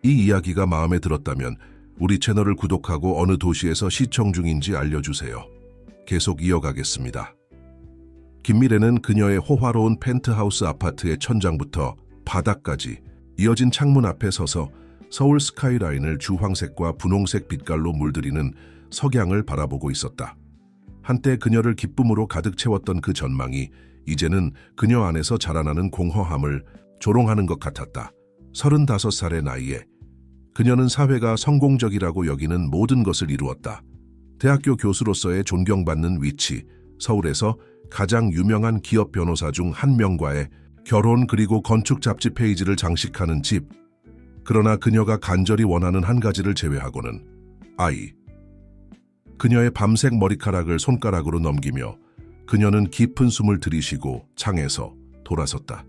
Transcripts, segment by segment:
이 이야기가 마음에 들었다면 우리 채널을 구독하고 어느 도시에서 시청 중인지 알려주세요. 계속 이어가겠습니다. 김미래는 그녀의 호화로운 펜트하우스 아파트의 천장부터 바닥까지 이어진 창문 앞에 서서 서울 스카이라인을 주황색과 분홍색 빛깔로 물들이는 석양을 바라보고 있었다. 한때 그녀를 기쁨으로 가득 채웠던 그 전망이 이제는 그녀 안에서 자라나는 공허함을 조롱하는 것 같았다. 35살의 나이에 그녀는 사회가 성공적이라고 여기는 모든 것을 이루었다. 대학교 교수로서의 존경받는 위치, 서울에서 가장 유명한 기업 변호사 중 한 명과의 결혼 그리고 건축 잡지 페이지를 장식하는 집. 그러나 그녀가 간절히 원하는 한 가지를 제외하고는 아이. 그녀의 밤색 머리카락을 손가락으로 넘기며 그녀는 깊은 숨을 들이쉬고 창에서 돌아섰다.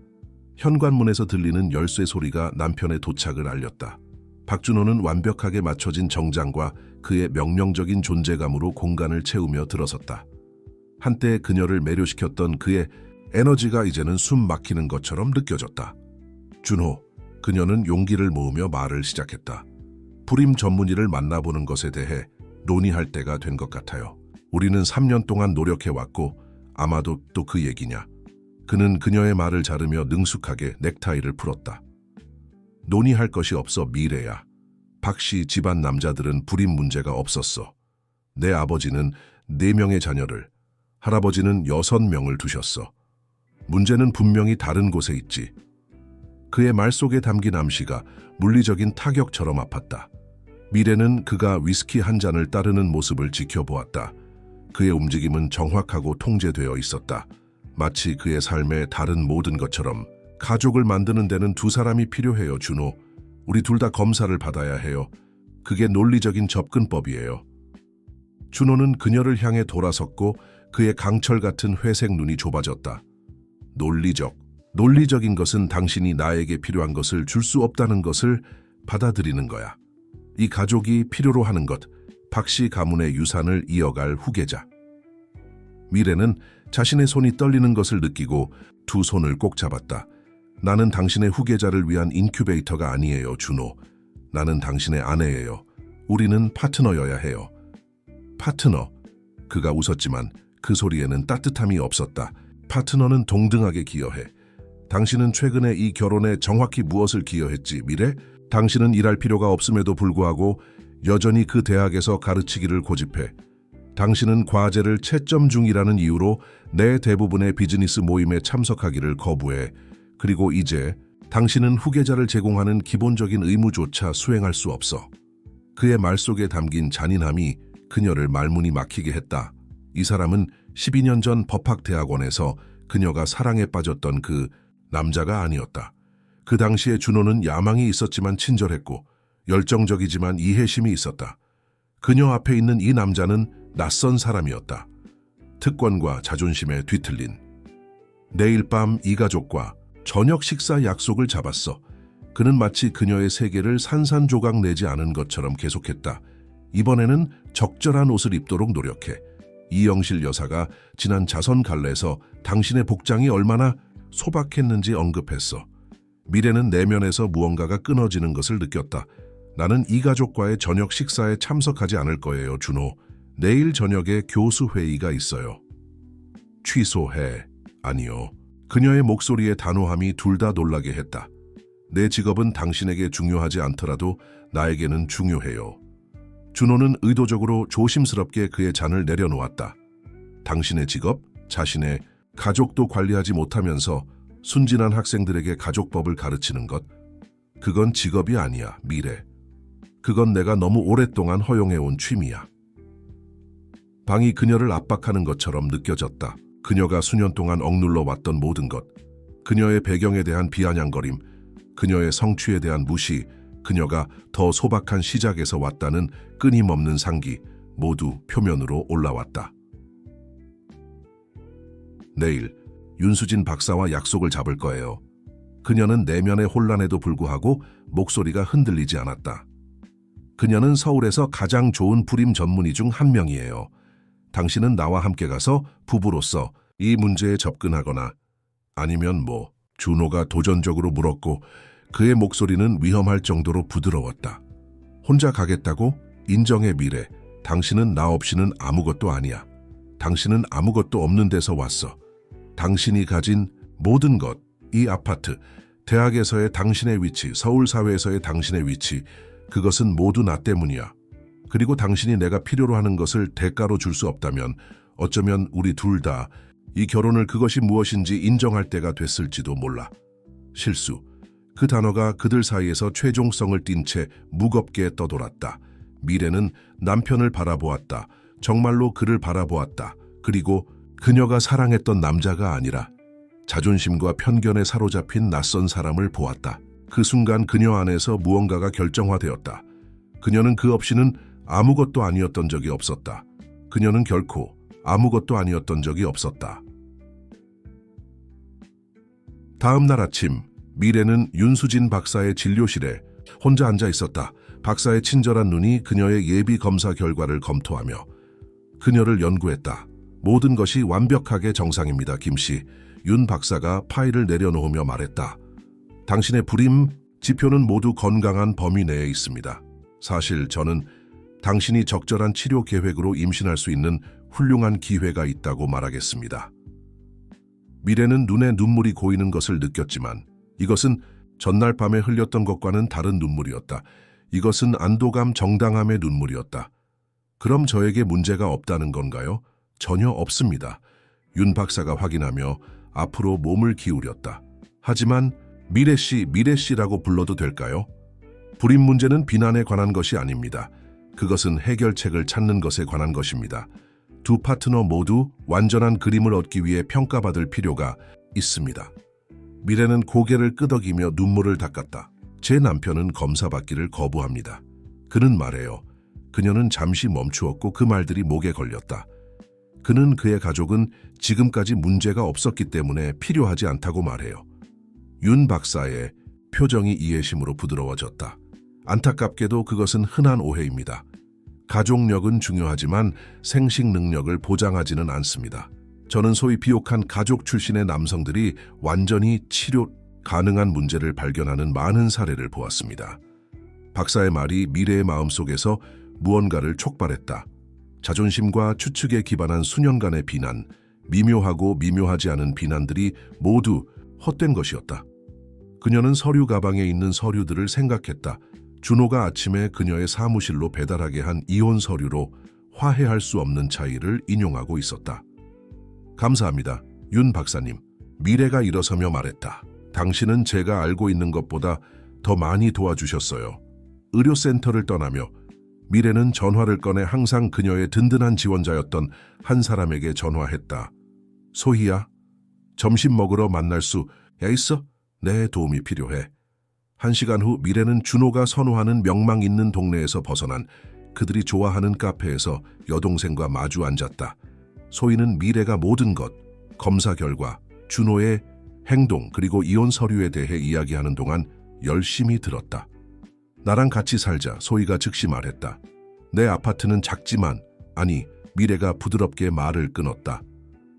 현관문에서 들리는 열쇠 소리가 남편의 도착을 알렸다. 박준호는 완벽하게 맞춰진 정장과 그의 명령적인 존재감으로 공간을 채우며 들어섰다. 한때 그녀를 매료시켰던 그의 에너지가 이제는 숨 막히는 것처럼 느껴졌다. 준호, 그녀는 용기를 모으며 말을 시작했다. 불임 전문의를 만나보는 것에 대해 논의할 때가 된 것 같아요. 우리는 3년 동안 노력해왔고 아마도 또 그 얘기냐. 그는 그녀의 말을 자르며 능숙하게 넥타이를 풀었다. 논의할 것이 없어 미래야. 박씨 집안 남자들은 불임 문제가 없었어. 내 아버지는 4명의 자녀를, 할아버지는 6명을 두셨어. 문제는 분명히 다른 곳에 있지. 그의 말 속에 담긴 암시가 물리적인 타격처럼 아팠다. 미래는 그가 위스키 한 잔을 따르는 모습을 지켜보았다. 그의 움직임은 정확하고 통제되어 있었다. 마치 그의 삶의 다른 모든 것처럼. 가족을 만드는 데는 2사람이 필요해요, 준호. 우리 둘 다 검사를 받아야 해요. 그게 논리적인 접근법이에요. 준호는 그녀를 향해 돌아섰고 그의 강철 같은 회색 눈이 좁아졌다. 논리적인 것은 당신이 나에게 필요한 것을 줄 수 없다는 것을 받아들이는 거야. 이 가족이 필요로 하는 것, 박씨 가문의 유산을 이어갈 후계자. 미래는 자신의 손이 떨리는 것을 느끼고 2 손을 꼭 잡았다. 나는 당신의 후계자를 위한 인큐베이터가 아니에요, 준호. 나는 당신의 아내예요. 우리는 파트너여야 해요. 파트너. 그가 웃었지만 그 소리에는 따뜻함이 없었다. 파트너는 동등하게 기여해. 당신은 최근에 이 결혼에 정확히 무엇을 기여했지, 미래? 당신은 일할 필요가 없음에도 불구하고 여전히 그 대학에서 가르치기를 고집해. 당신은 과제를 채점 중이라는 이유로 내 대부분의 비즈니스 모임에 참석하기를 거부해. 그리고 이제 당신은 후계자를 제공하는 기본적인 의무조차 수행할 수 없어. 그의 말 속에 담긴 잔인함이 그녀를 말문이 막히게 했다. 이 사람은 12년 전 법학대학원에서 그녀가 사랑에 빠졌던 그 남자가 아니었다. 그 당시에 준호는 야망이 있었지만 친절했고 열정적이지만 이해심이 있었다. 그녀 앞에 있는 이 남자는 낯선 사람이었다. 특권과 자존심에 뒤틀린. 내일 밤 이 가족과 저녁 식사 약속을 잡았어. 그는 마치 그녀의 세계를 산산조각 내지 않은 것처럼 계속했다. 이번에는 적절한 옷을 입도록 노력해. 이영실 여사가 지난 자선 갈래에서 당신의 복장이 얼마나 소박했는지 언급했어. 미래는 내면에서 무언가가 끊어지는 것을 느꼈다. 나는 이 가족과의 저녁 식사에 참석하지 않을 거예요, 준호. 내일 저녁에 교수 회의가 있어요. 취소해. 아니요. 그녀의 목소리의 단호함이 둘 다 놀라게 했다. 내 직업은 당신에게 중요하지 않더라도 나에게는 중요해요. 준호는 의도적으로 조심스럽게 그의 잔을 내려놓았다. 당신의 직업, 자신의 가족도 관리하지 못하면서 순진한 학생들에게 가족법을 가르치는 것, 그건 직업이 아니야, 미래. 그건 내가 너무 오랫동안 허용해온 취미야. 방이 그녀를 압박하는 것처럼 느껴졌다. 그녀가 수년 동안 억눌러 왔던 모든 것, 그녀의 배경에 대한 비아냥거림, 그녀의 성취에 대한 무시, 그녀가 더 소박한 시작에서 왔다는 끊임없는 상기, 모두 표면으로 올라왔다. 내일 윤수진 박사와 약속을 잡을 거예요. 그녀는 내면의 혼란에도 불구하고 목소리가 흔들리지 않았다. 그녀는 서울에서 가장 좋은 불임 전문의 중 한 명이에요. 당신은 나와 함께 가서 부부로서 이 문제에 접근하거나 아니면 준호가 도전적으로 물었고 그의 목소리는 위험할 정도로 부드러웠다. 혼자 가겠다고? 인정해 미래. 당신은 나 없이는 아무것도 아니야. 당신은 아무것도 없는 데서 왔어. 당신이 가진 모든 것, 이 아파트, 대학에서의 당신의 위치, 서울 사회에서의 당신의 위치, 그것은 모두 나 때문이야. 그리고 당신이 내가 필요로 하는 것을 대가로 줄 수 없다면 어쩌면 우리 둘 다 이 결혼을 그것이 무엇인지 인정할 때가 됐을지도 몰라. 실수. 그 단어가 그들 사이에서 최종성을 띈 채 무겁게 떠돌았다. 미래는 남편을 바라보았다. 정말로 그를 바라보았다. 그리고 그녀가 사랑했던 남자가 아니라 자존심과 편견에 사로잡힌 낯선 사람을 보았다. 그 순간 그녀 안에서 무언가가 결정화되었다. 그녀는 그 없이는 아무것도 아니었던 적이 없었다. 그녀는 결코 아무것도 아니었던 적이 없었다. 다음 날 아침, 미래는 윤수진 박사의 진료실에 혼자 앉아 있었다. 박사의 친절한 눈이 그녀의 예비 검사 결과를 검토하며 그녀를 연구했다. 모든 것이 완벽하게 정상입니다, 김씨. 윤 박사가 파일을 내려놓으며 말했다. 당신의 불임 지표는 모두 건강한 범위 내에 있습니다. 사실 저는 당신이 적절한 치료 계획으로 임신할 수 있는 훌륭한 기회가 있다고 말하겠습니다. 미래는 눈에 눈물이 고이는 것을 느꼈지만 이것은 전날 밤에 흘렸던 것과는 다른 눈물이었다. 이것은 안도감, 정당함의 눈물이었다. 그럼 저에게 문제가 없다는 건가요? 전혀 없습니다. 윤 박사가 확인하며 앞으로 몸을 기울였다. 하지만 미래씨라고 불러도 될까요? 불임 문제는 비난에 관한 것이 아닙니다. 그것은 해결책을 찾는 것에 관한 것입니다. 두 파트너 모두 완전한 그림을 얻기 위해 평가받을 필요가 있습니다. 미래는 고개를 끄덕이며 눈물을 닦았다. 제 남편은 검사받기를 거부합니다. 그는 말해요. 그녀는 잠시 멈추었고 그 말들이 목에 걸렸다. 그는 그의 가족은 지금까지 문제가 없었기 때문에 필요하지 않다고 말해요. 윤 박사의 표정이 이해심으로 부드러워졌다. 안타깝게도 그것은 흔한 오해입니다. 가족력은 중요하지만 생식 능력을 보장하지는 않습니다. 저는 소위 비옥한 가족 출신의 남성들이 완전히 치료 가능한 문제를 발견하는 많은 사례를 보았습니다. 박사의 말이 미래의 마음속에서 무언가를 촉발했다. 자존심과 추측에 기반한 수년간의 비난, 미묘하고 미묘하지 않은 비난들이 모두 헛된 것이었다. 그녀는 서류 가방에 있는 서류들을 생각했다. 준호가 아침에 그녀의 사무실로 배달하게 한 이혼 서류로 화해할 수 없는 차이를 인용하고 있었다. 감사합니다, 윤 박사님. 미래가 일어서며 말했다. 당신은 제가 알고 있는 것보다 더 많이 도와주셨어요. 의료센터를 떠나며 미래는 전화를 꺼내 항상 그녀의 든든한 지원자였던 한 사람에게 전화했다. 소희야, 점심 먹으러 만날 수 있어? 내 도움이 필요해. 1시간 후 미래는 준호가 선호하는 명망 있는 동네에서 벗어난 그들이 좋아하는 카페에서 여동생과 마주 앉았다. 소희는 미래가 모든 것, 검사 결과, 준호의 행동 그리고 이혼 서류에 대해 이야기하는 동안 열심히 들었다. 나랑 같이 살자, 소희가 즉시 말했다. 내 아파트는 작지만, 아니, 미래가 부드럽게 말을 끊었다.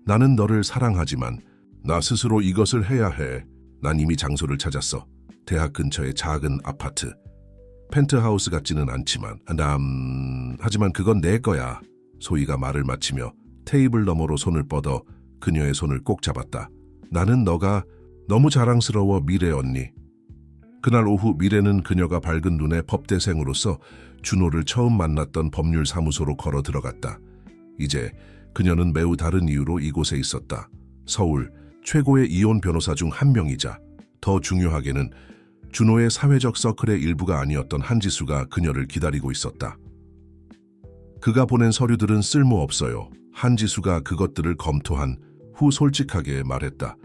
나는 너를 사랑하지만 나 스스로 이것을 해야 해. 난 이미 장소를 찾았어. 대학 근처의 작은 아파트. 펜트하우스 같지는 않지만 하지만 그건 내 거야. 소희가 말을 마치며 테이블 너머로 손을 뻗어 그녀의 손을 꼭 잡았다. 나는 너가 너무 자랑스러워, 미래 언니. 그날 오후 미래는 그녀가 밝은 눈의 법대생으로서 준호를 처음 만났던 법률사무소로 걸어 들어갔다. 이제 그녀는 매우 다른 이유로 이곳에 있었다. 서울 최고의 이혼 변호사 중 한 명이자 더 중요하게는 준호의 사회적 서클의 일부가 아니었던 한지수가 그녀를 기다리고 있었다. 그가 보낸 서류들은 쓸모없어요. 한지수가 그것들을 검토한 후 솔직하게 말했다.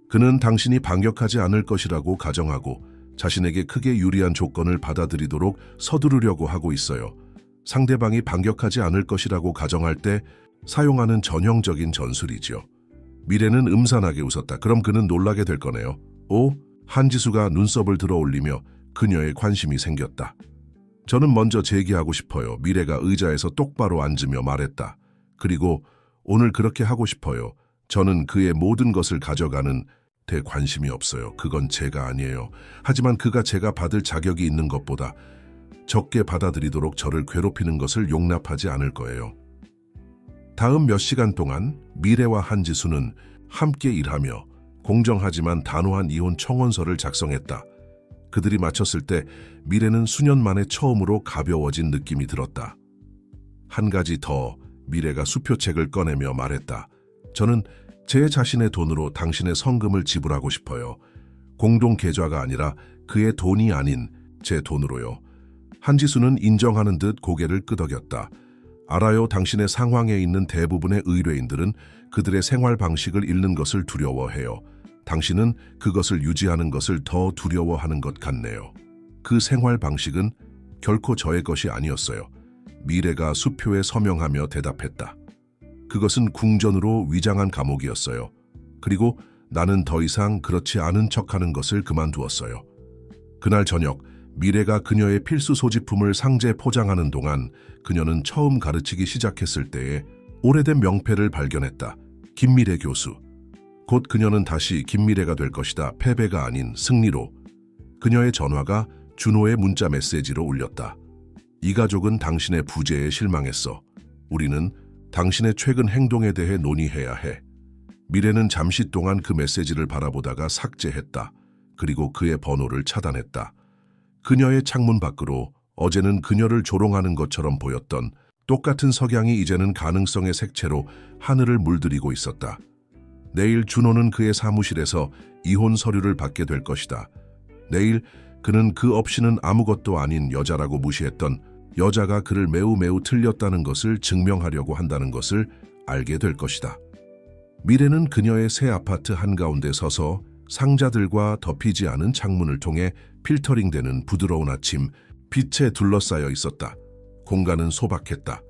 그는 당신이 반격하지 않을 것이라고 가정하고 자신에게 크게 유리한 조건을 받아들이도록 서두르려고 하고 있어요. 상대방이 반격하지 않을 것이라고 가정할 때 사용하는 전형적인 전술이지요. 미래는 음산하게 웃었다. 그럼 그는 놀라게 될 거네요. 오? 한지수가 눈썹을 들어 올리며 그녀의 관심이 생겼다. 저는 먼저 제기하고 싶어요. 미래가 의자에서 똑바로 앉으며 말했다. 그리고 오늘 그렇게 하고 싶어요. 저는 그의 모든 것을 가져가는 대 관심이 없어요. 그건 제가 아니에요. 하지만 그가 제가 받을 자격이 있는 것보다 적게 받아들이도록 저를 괴롭히는 것을 용납하지 않을 거예요. 다음 몇 시간 동안 미래와 한지수는 함께 일하며 공정하지만 단호한 이혼 청원서를 작성했다. 그들이 마쳤을 때 미래는 수년 만에 처음으로 가벼워진 느낌이 들었다. 한 가지 더, 미래가 수표책을 꺼내며 말했다. 저는 제 자신의 돈으로 당신의 성금을 지불하고 싶어요. 공동 계좌가 아니라 그의 돈이 아닌 제 돈으로요. 한지수는 인정하는 듯 고개를 끄덕였다. 알아요. 당신의 상황에 있는 대부분의 의뢰인들은 그들의 생활 방식을 잃는 것을 두려워해요. 당신은 그것을 유지하는 것을 더 두려워하는 것 같네요. 그 생활 방식은 결코 저의 것이 아니었어요. 미래가 수표에 서명하며 대답했다. 그것은 궁전으로 위장한 감옥이었어요. 그리고 나는 더 이상 그렇지 않은 척하는 것을 그만두었어요. 그날 저녁, 미래가 그녀의 필수 소지품을 상자에 포장하는 동안 그녀는 처음 가르치기 시작했을 때에 오래된 명패를 발견했다. 김미래 교수. 곧 그녀는 다시 김미래가 될 것이다. 패배가 아닌 승리로. 그녀의 전화가 준호의 문자 메시지로 울렸다. 이 가족은 당신의 부재에 실망했어. 우리는 당신의 최근 행동에 대해 논의해야 해. 미래는 잠시 동안 그 메시지를 바라보다가 삭제했다. 그리고 그의 번호를 차단했다. 그녀의 창문 밖으로 어제는 그녀를 조롱하는 것처럼 보였던 똑같은 석양이 이제는 가능성의 색채로 하늘을 물들이고 있었다. 내일 준호는 그의 사무실에서 이혼 서류를 받게 될 것이다. 내일 그는 그 없이는 아무것도 아닌 여자라고 무시했던 여자가 그를 매우 틀렸다는 것을 증명하려고 한다는 것을 알게 될 것이다. 미래는 그녀의 새 아파트 한가운데 서서 상자들과 덮이지 않은 창문을 통해 필터링되는 부드러운 아침, 빛에 둘러싸여 있었다. 공간은 소박했다.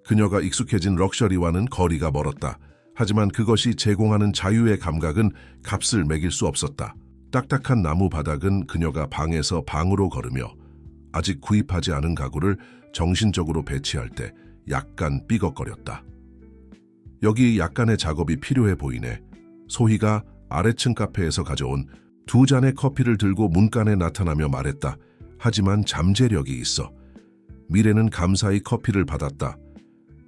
그녀가 익숙해진 럭셔리와는 거리가 멀었다. 하지만 그것이 제공하는 자유의 감각은 값을 매길 수 없었다. 딱딱한 나무 바닥은 그녀가 방에서 방으로 걸으며 아직 구입하지 않은 가구를 정신적으로 배치할 때 약간 삐걱거렸다. 여기 약간의 작업이 필요해 보이네. 소희가 아래층 카페에서 가져온 2잔의 커피를 들고 문간에 나타나며 말했다. 하지만 잠재력이 있어. 미래는 감사히 커피를 받았다.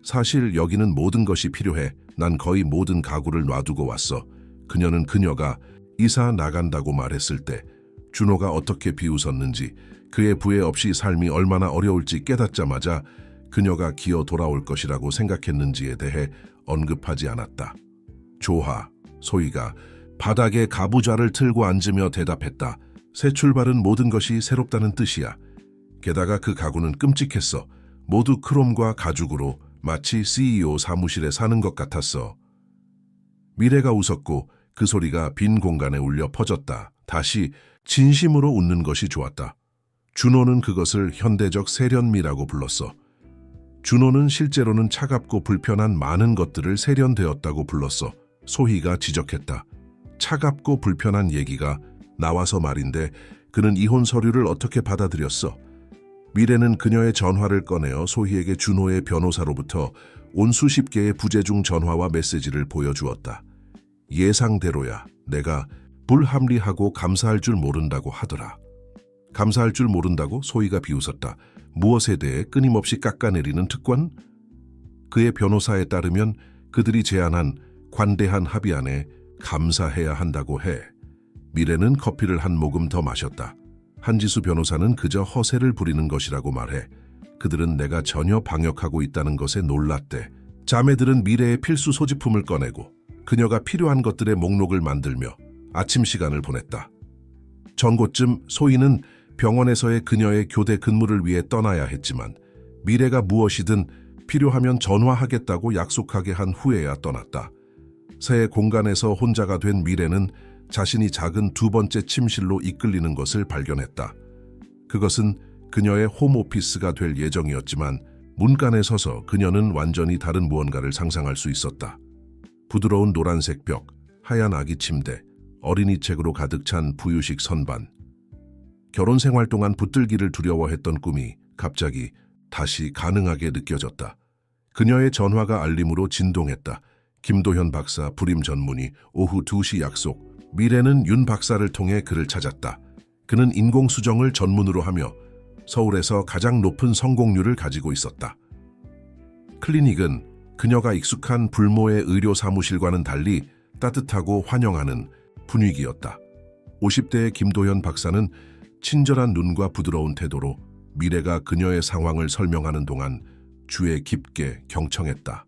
사실 여기는 모든 것이 필요해. 난 거의 모든 가구를 놔두고 왔어. 그녀가 이사 나간다고 말했을 때 준호가 어떻게 비웃었는지, 그의 부해 없이 삶이 얼마나 어려울지 깨닫자마자 그녀가 기어 돌아올 것이라고 생각했는지에 대해 언급하지 않았다. 조하, 소희가 바닥에 가부좌를 틀고 앉으며 대답했다. 새 출발은 모든 것이 새롭다는 뜻이야. 게다가 그 가구는 끔찍했어. 모두 크롬과 가죽으로 마치 CEO 사무실에 사는 것 같았어. 미래가 웃었고 그 소리가 빈 공간에 울려 퍼졌다. 다시 진심으로 웃는 것이 좋았다. 준호는 그것을 현대적 세련미라고 불렀어. 준호는 실제로는 차갑고 불편한 많은 것들을 세련되었다고 불렀어. 소희가 지적했다. 차갑고 불편한 얘기가 나와서 말인데 그는 이혼 서류를 어떻게 받아들였어? 미래는 그녀의 전화를 꺼내어 소희에게 준호의 변호사로부터 온 수십 개의 부재중 전화와 메시지를 보여주었다. 예상대로야. 내가 불합리하고 감사할 줄 모른다고 하더라. 감사할 줄 모른다고? 소희가 비웃었다. 무엇에 대해 끊임없이 깎아내리는 특권? 그의 변호사에 따르면 그들이 제안한 관대한 합의 안에 감사해야 한다고 해. 미래는 커피를 한 모금 더 마셨다. 한지수 변호사는 그저 허세를 부리는 것이라고 말해. 그들은 내가 전혀 방역하고 있다는 것에 놀랐대. 자매들은 미래의 필수 소지품을 꺼내고 그녀가 필요한 것들의 목록을 만들며 아침 시간을 보냈다. 전고쯤 소희는 병원에서의 그녀의 교대 근무를 위해 떠나야 했지만 미래가 무엇이든 필요하면 전화하겠다고 약속하게 한 후에야 떠났다. 새 공간에서 혼자가 된 미래는 자신이 작은 2번째 침실로 이끌리는 것을 발견했다. 그것은 그녀의 홈오피스가 될 예정이었지만 문간에 서서 그녀는 완전히 다른 무언가를 상상할 수 있었다. 부드러운 노란색 벽, 하얀 아기 침대, 어린이 책으로 가득 찬 부유식 선반. 결혼 생활 동안 붙들기를 두려워했던 꿈이 갑자기 다시 가능하게 느껴졌다. 그녀의 전화가 알림으로 진동했다. 김도현 박사 불임 전문의 오후 2시 약속. 미래는 윤 박사를 통해 그를 찾았다. 그는 인공수정을 전문으로 하며 서울에서 가장 높은 성공률을 가지고 있었다. 클리닉은 그녀가 익숙한 불모의 의료 사무실과는 달리 따뜻하고 환영하는 분위기였다. 50대의 김도현 박사는 친절한 눈과 부드러운 태도로 미래가 그녀의 상황을 설명하는 동안 주에 깊게 경청했다.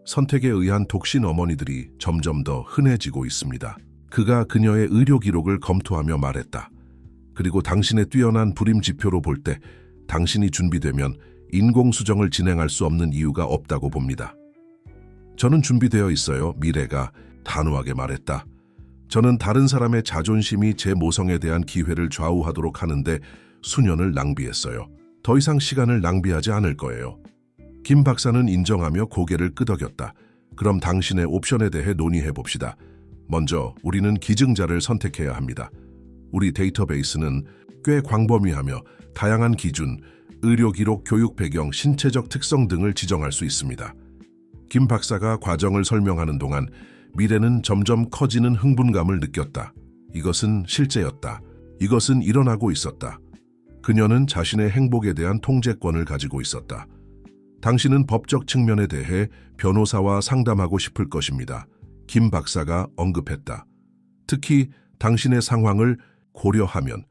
선택에 의한 독신 어머니들이 점점 더 흔해지고 있습니다. 그가 그녀의 의료 기록을 검토하며 말했다. 그리고 당신의 뛰어난 불임 지표로 볼 때 당신이 준비되면 인공수정을 진행할 수 없는 이유가 없다고 봅니다. 저는 준비되어 있어요. 미래가 단호하게 말했다. 저는 다른 사람의 자존심이 제 모성에 대한 기회를 좌우하도록 하는데 수년을 낭비했어요. 더 이상 시간을 낭비하지 않을 거예요. 김 박사는 인정하며 고개를 끄덕였다. 그럼 당신의 옵션에 대해 논의해 봅시다. 먼저 우리는 기증자를 선택해야 합니다. 우리 데이터베이스는 꽤 광범위하며 다양한 기준, 의료 기록, 교육 배경, 신체적 특성 등을 지정할 수 있습니다. 김 박사가 과정을 설명하는 동안 미래는 점점 커지는 흥분감을 느꼈다. 이것은 실제였다. 이것은 일어나고 있었다. 그녀는 자신의 행복에 대한 통제권을 가지고 있었다. 당신은 법적 측면에 대해 변호사와 상담하고 싶을 것입니다. 김 박사가 언급했다. 특히 당신의 상황을 고려하면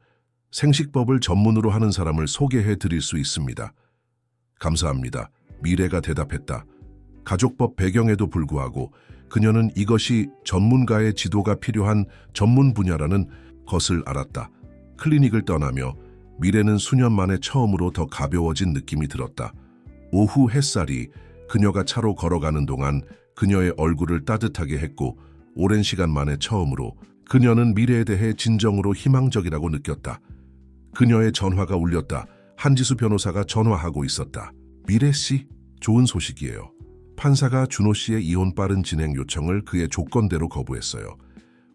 생식법을 전문으로 하는 사람을 소개해 드릴 수 있습니다. 감사합니다. 미래가 대답했다. 가족법 배경에도 불구하고 그녀는 이것이 전문가의 지도가 필요한 전문 분야라는 것을 알았다. 클리닉을 떠나며 미래는 수년 만에 처음으로 더 가벼워진 느낌이 들었다. 오후 햇살이 그녀가 차로 걸어가는 동안 그녀의 얼굴을 따뜻하게 했고 오랜 시간 만에 처음으로 그녀는 미래에 대해 진정으로 희망적이라고 느꼈다. 그녀의 전화가 울렸다. 한지수 변호사가 전화하고 있었다. 미래 씨, 좋은 소식이에요. 판사가 준호 씨의 이혼 빠른 진행 요청을 그의 조건대로 거부했어요.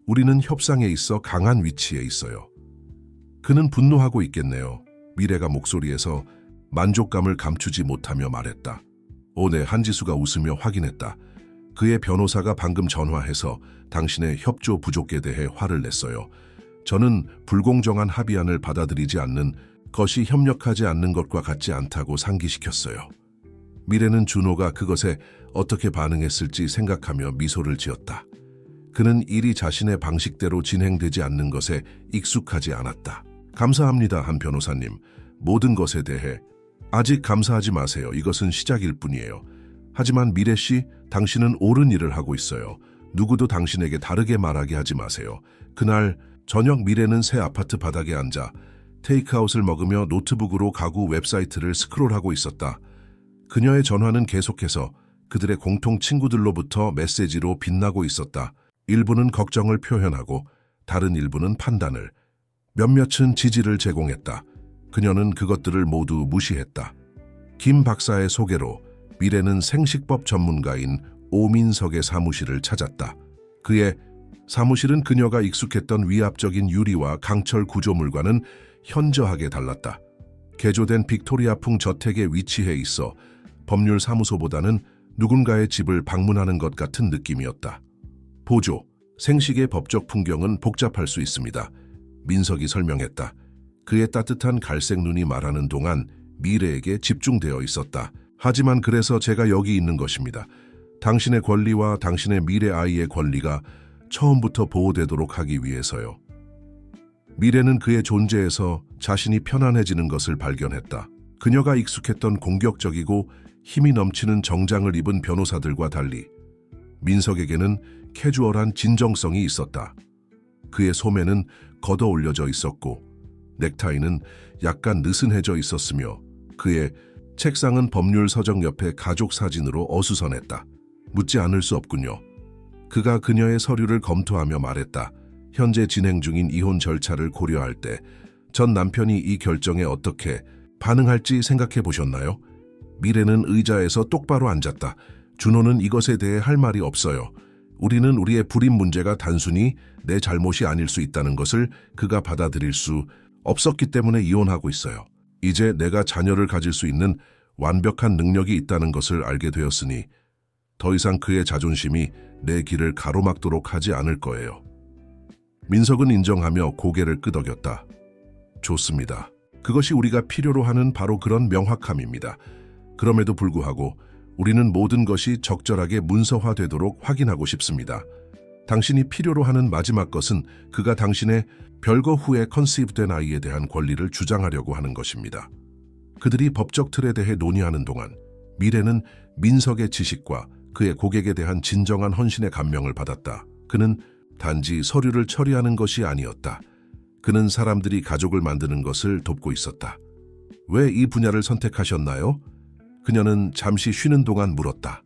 우리는 협상에 있어 강한 위치에 있어요. 그는 분노하고 있겠네요. 미래가 목소리에서 만족감을 감추지 못하며 말했다. 네, 한지수가 웃으며 확인했다. 그의 변호사가 방금 전화해서 당신의 협조 부족에 대해 화를 냈어요. 저는 불공정한 합의안을 받아들이지 않는 것이 협력하지 않는 것과 같지 않다고 상기시켰어요. 미래는 준호가 그것에 어떻게 반응했을지 생각하며 미소를 지었다. 그는 일이 자신의 방식대로 진행되지 않는 것에 익숙하지 않았다. 감사합니다, 한 변호사님. 모든 것에 대해. 아직 감사하지 마세요. 이것은 시작일 뿐이에요. 하지만 미래 씨, 당신은 옳은 일을 하고 있어요. 누구도 당신에게 다르게 말하게 하지 마세요. 그날 저녁 미래는 새 아파트 바닥에 앉아 테이크아웃을 먹으며 노트북으로 가구 웹사이트를 스크롤하고 있었다. 그녀의 전화는 계속해서 그들의 공통 친구들로부터 메시지로 빛나고 있었다. 일부는 걱정을 표현하고 다른 일부는 판단을, 몇몇은 지지를 제공했다. 그녀는 그것들을 모두 무시했다. 김 박사의 소개로 미래는 생식법 전문가인 오민석의 사무실을 찾았다. 그의 사무실은 그녀가 익숙했던 위압적인 유리와 강철 구조물과는 현저하게 달랐다. 개조된 빅토리아풍 저택에 위치해 있어 법률 사무소보다는 누군가의 집을 방문하는 것 같은 느낌이었다. 보조, 생식의 법적 풍경은 복잡할 수 있습니다. 민석이 설명했다. 그의 따뜻한 갈색 눈이 말하는 동안 미래에게 집중되어 있었다. 하지만 그래서 제가 여기 있는 것입니다. 당신의 권리와 당신의 미래 아이의 권리가 처음부터 보호되도록 하기 위해서요. 미래는 그의 존재에서 자신이 편안해지는 것을 발견했다. 그녀가 익숙했던 공격적이고 힘이 넘치는 정장을 입은 변호사들과 달리 민석에게는 캐주얼한 진정성이 있었다. 그의 소매는 걷어 올려져 있었고 넥타이는 약간 느슨해져 있었으며 그의 책상은 법률 서적 옆에 가족 사진으로 어수선했다. 묻지 않을 수 없군요. 그가 그녀의 서류를 검토하며 말했다. 현재 진행 중인 이혼 절차를 고려할 때 전 남편이 이 결정에 어떻게 반응할지 생각해 보셨나요? 미래는 의자에서 똑바로 앉았다. 준호는 이것에 대해 할 말이 없어요. 우리는 우리의 불임 문제가 단순히 내 잘못이 아닐 수 있다는 것을 그가 받아들일 수 없었기 때문에 이혼하고 있어요. 이제 내가 자녀를 가질 수 있는 완벽한 능력이 있다는 것을 알게 되었으니 더 이상 그의 자존심이 내 길을 가로막도록 하지 않을 거예요. 민석은 인정하며 고개를 끄덕였다. 좋습니다. 그것이 우리가 필요로 하는 바로 그런 명확함입니다. 그럼에도 불구하고 우리는 모든 것이 적절하게 문서화되도록 확인하고 싶습니다. 당신이 필요로 하는 마지막 것은 그가 당신의 별거 후에 컨시브된 아이에 대한 권리를 주장하려고 하는 것입니다. 그들이 법적 틀에 대해 논의하는 동안 미래는 민석의 지식과 그의 고객에 대한 진정한 헌신의 감명을 받았다. 그는 단지 서류를 처리하는 것이 아니었다. 그는 사람들이 가족을 만드는 것을 돕고 있었다. 왜 이 분야를 선택하셨나요? 그녀는 잠시 쉬는 동안 물었다.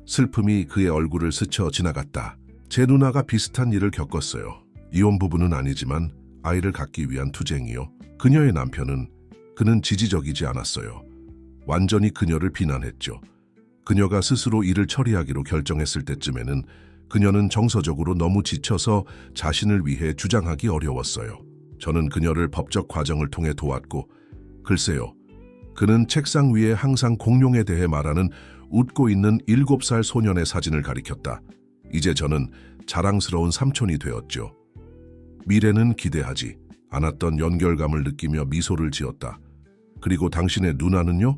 슬픔이 그의 얼굴을 스쳐 지나갔다. 제 누나가 비슷한 일을 겪었어요. 이혼 부부는 아니지만 아이를 갖기 위한 투쟁이요. 그녀의 남편은 그는 지지적이지 않았어요. 완전히 그녀를 비난했죠. 그녀가 스스로 일을 처리하기로 결정했을 때쯤에는 그녀는 정서적으로 너무 지쳐서 자신을 위해 주장하기 어려웠어요. 저는 그녀를 법적 과정을 통해 도왔고, 글쎄요. 그는 책상 위에 항상 공룡에 대해 말하는 웃고 있는 7살 소년의 사진을 가리켰다. 이제 저는 자랑스러운 삼촌이 되었죠. 미래는 기대하지 않았던 연결감을 느끼며 미소를 지었다. 그리고 당신의 누나는요?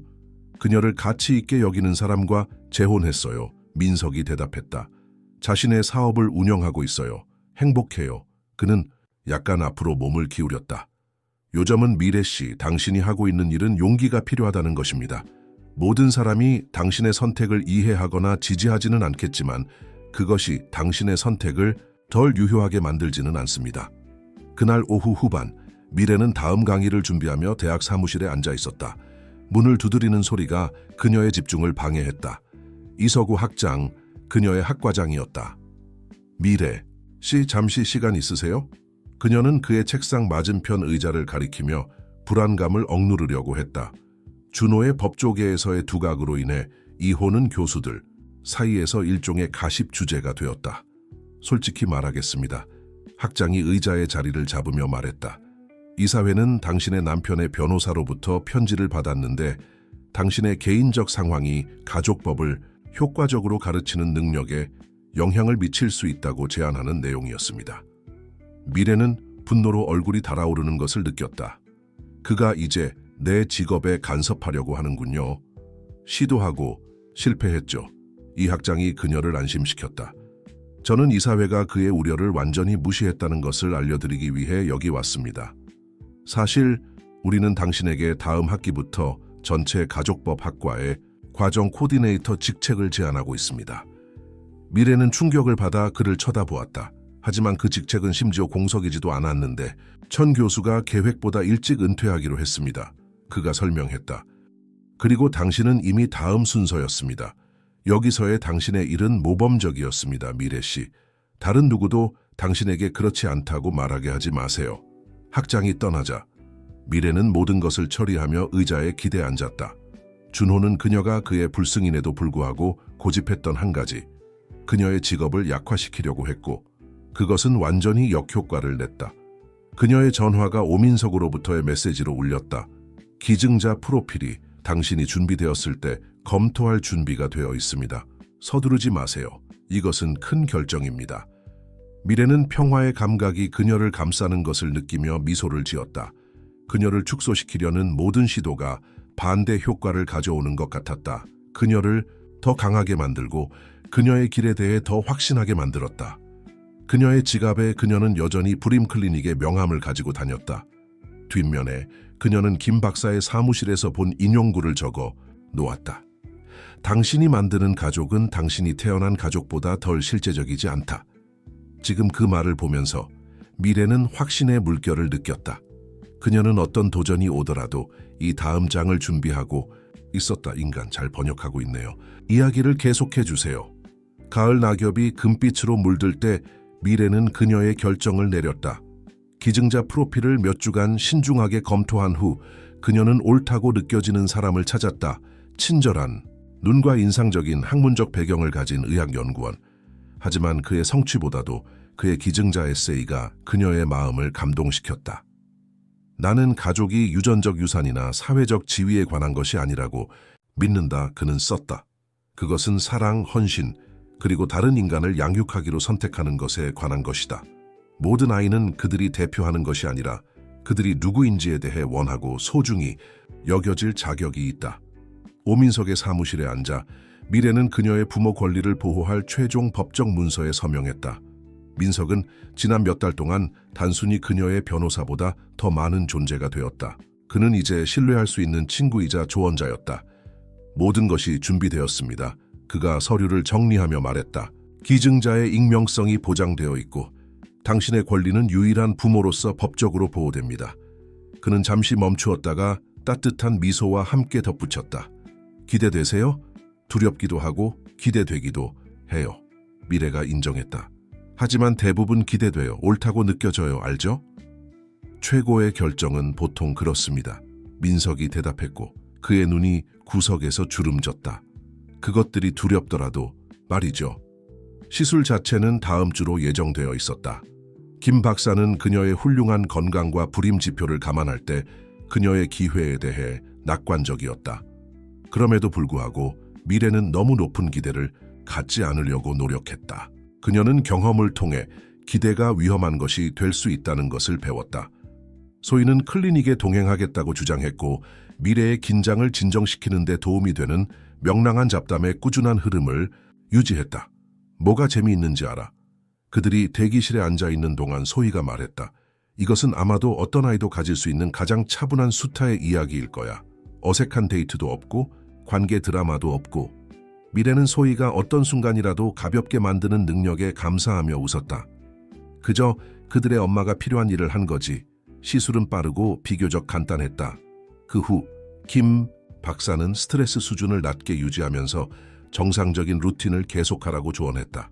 그녀를 가치 있게 여기는 사람과 재혼했어요. 민석이 대답했다. 자신의 사업을 운영하고 있어요. 행복해요. 그는 약간 앞으로 몸을 기울였다. 요즘은 미래 씨, 당신이 하고 있는 일은 용기가 필요하다는 것입니다. 모든 사람이 당신의 선택을 이해하거나 지지하지는 않겠지만 그것이 당신의 선택을 덜 유효하게 만들지는 않습니다. 그날 오후 후반, 미래는 다음 강의를 준비하며 대학 사무실에 앉아 있었다. 문을 두드리는 소리가 그녀의 집중을 방해했다. 이서구 학장, 그녀의 학과장이었다. 미래 씨, 잠시 시간 있으세요? 그녀는 그의 책상 맞은편 의자를 가리키며 불안감을 억누르려고 했다. 준호의 법조계에서의 두각으로 인해 이혼은 교수들 사이에서 일종의 가십 주제가 되었다. 솔직히 말하겠습니다. 학장이 의자의 자리를 잡으며 말했다. 이사회는 당신의 남편의 변호사로부터 편지를 받았는데 당신의 개인적 상황이 가족법을 효과적으로 가르치는 능력에 영향을 미칠 수 있다고 제안하는 내용이었습니다. 미래는 분노로 얼굴이 달아오르는 것을 느꼈다. 그가 이제 내 직업에 간섭하려고 하는군요. 시도하고 실패했죠. 이 학장이 그녀를 안심시켰다. 저는 이사회가 그의 우려를 완전히 무시했다는 것을 알려드리기 위해 여기 왔습니다. 사실 우리는 당신에게 다음 학기부터 전체 가족법 학과에 과정 코디네이터 직책을 제안하고 있습니다. 미래는 충격을 받아 그를 쳐다보았다. 하지만 그 직책은 심지어 공석이지도 않았는데 천 교수가 계획보다 일찍 은퇴하기로 했습니다. 그가 설명했다. 그리고 당신은 이미 다음 순서였습니다. 여기서의 당신의 일은 모범적이었습니다, 미래 씨. 다른 누구도 당신에게 그렇지 않다고 말하게 하지 마세요. 학장이 떠나자 미래는 모든 것을 처리하며 의자에 기대 앉았다. 준호는 그녀가 그의 불승인에도 불구하고 고집했던 한 가지, 그녀의 직업을 약화시키려고 했고 그것은 완전히 역효과를 냈다. 그녀의 전화가 오민석으로부터의 메시지로 울렸다. 기증자 프로필이 당신이 준비되었을 때 검토할 준비가 되어 있습니다. 서두르지 마세요. 이것은 큰 결정입니다. 미래는 평화의 감각이 그녀를 감싸는 것을 느끼며 미소를 지었다. 그녀를 축소시키려는 모든 시도가 반대 효과를 가져오는 것 같았다. 그녀를 더 강하게 만들고 그녀의 길에 대해 더 확신하게 만들었다. 그녀의 지갑에 그녀는 여전히 브림 클리닉의 명함을 가지고 다녔다. 뒷면에 그녀는 김 박사의 사무실에서 본 인용구를 적어 놓았다. 당신이 만드는 가족은 당신이 태어난 가족보다 덜 실제적이지 않다. 지금 그 말을 보면서 미래는 확신의 물결을 느꼈다. 그녀는 어떤 도전이 오더라도 이 다음 장을 준비하고 있었다. 인간 잘 번역하고 있네요. 이야기를 계속해 주세요. 가을 낙엽이 금빛으로 물들 때 미래는 그녀의 결정을 내렸다. 기증자 프로필을 몇 주간 신중하게 검토한 후 그녀는 옳다고 느껴지는 사람을 찾았다. 친절한, 눈과 인상적인 학문적 배경을 가진 의학연구원. 하지만 그의 성취보다도 그의 기증자 에세이가 그녀의 마음을 감동시켰다. 나는 가족이 유전적 유산이나 사회적 지위에 관한 것이 아니라고 믿는다. 그는 썼다. 그것은 사랑, 헌신, 그리고 다른 인간을 양육하기로 선택하는 것에 관한 것이다. 모든 아이는 그들이 대표하는 것이 아니라 그들이 누구인지에 대해 원하고 소중히 여겨질 자격이 있다. 오민석의 사무실에 앉아 미래는 그녀의 부모 권리를 보호할 최종 법적 문서에 서명했다. 민석은 지난 몇 달 동안 단순히 그녀의 변호사보다 더 많은 존재가 되었다. 그는 이제 신뢰할 수 있는 친구이자 조언자였다. 모든 것이 준비되었습니다. 그가 서류를 정리하며 말했다. 기증자의 익명성이 보장되어 있고 당신의 권리는 유일한 부모로서 법적으로 보호됩니다. 그는 잠시 멈추었다가 따뜻한 미소와 함께 덧붙였다. 기대되세요? 두렵기도 하고 기대되기도 해요. 미래가 인정했다. 하지만 대부분 기대돼요. 옳다고 느껴져요. 알죠? 최고의 결정은 보통 그렇습니다. 민석이 대답했고 그의 눈이 구석에서 주름졌다. 그것들이 두렵더라도 말이죠. 시술 자체는 다음 주로 예정되어 있었다. 김 박사는 그녀의 훌륭한 건강과 불임 지표를 감안할 때 그녀의 기회에 대해 낙관적이었다. 그럼에도 불구하고 미래는 너무 높은 기대를 갖지 않으려고 노력했다. 그녀는 경험을 통해 기대가 위험한 것이 될 수 있다는 것을 배웠다. 소희는 클리닉에 동행하겠다고 주장했고 미래의 긴장을 진정시키는 데 도움이 되는 명랑한 잡담의 꾸준한 흐름을 유지했다. 뭐가 재미있는지 알아? 그들이 대기실에 앉아있는 동안 소희가 말했다. 이것은 아마도 어떤 아이도 가질 수 있는 가장 차분한 수타의 이야기일 거야. 어색한 데이트도 없고 관계 드라마도 없고 미래는 소희가 어떤 순간이라도 가볍게 만드는 능력에 감사하며 웃었다. 그저 그들의 엄마가 필요한 일을 한 거지. 시술은 빠르고 비교적 간단했다. 그 후 김 박사는 스트레스 수준을 낮게 유지하면서 정상적인 루틴을 계속하라고 조언했다.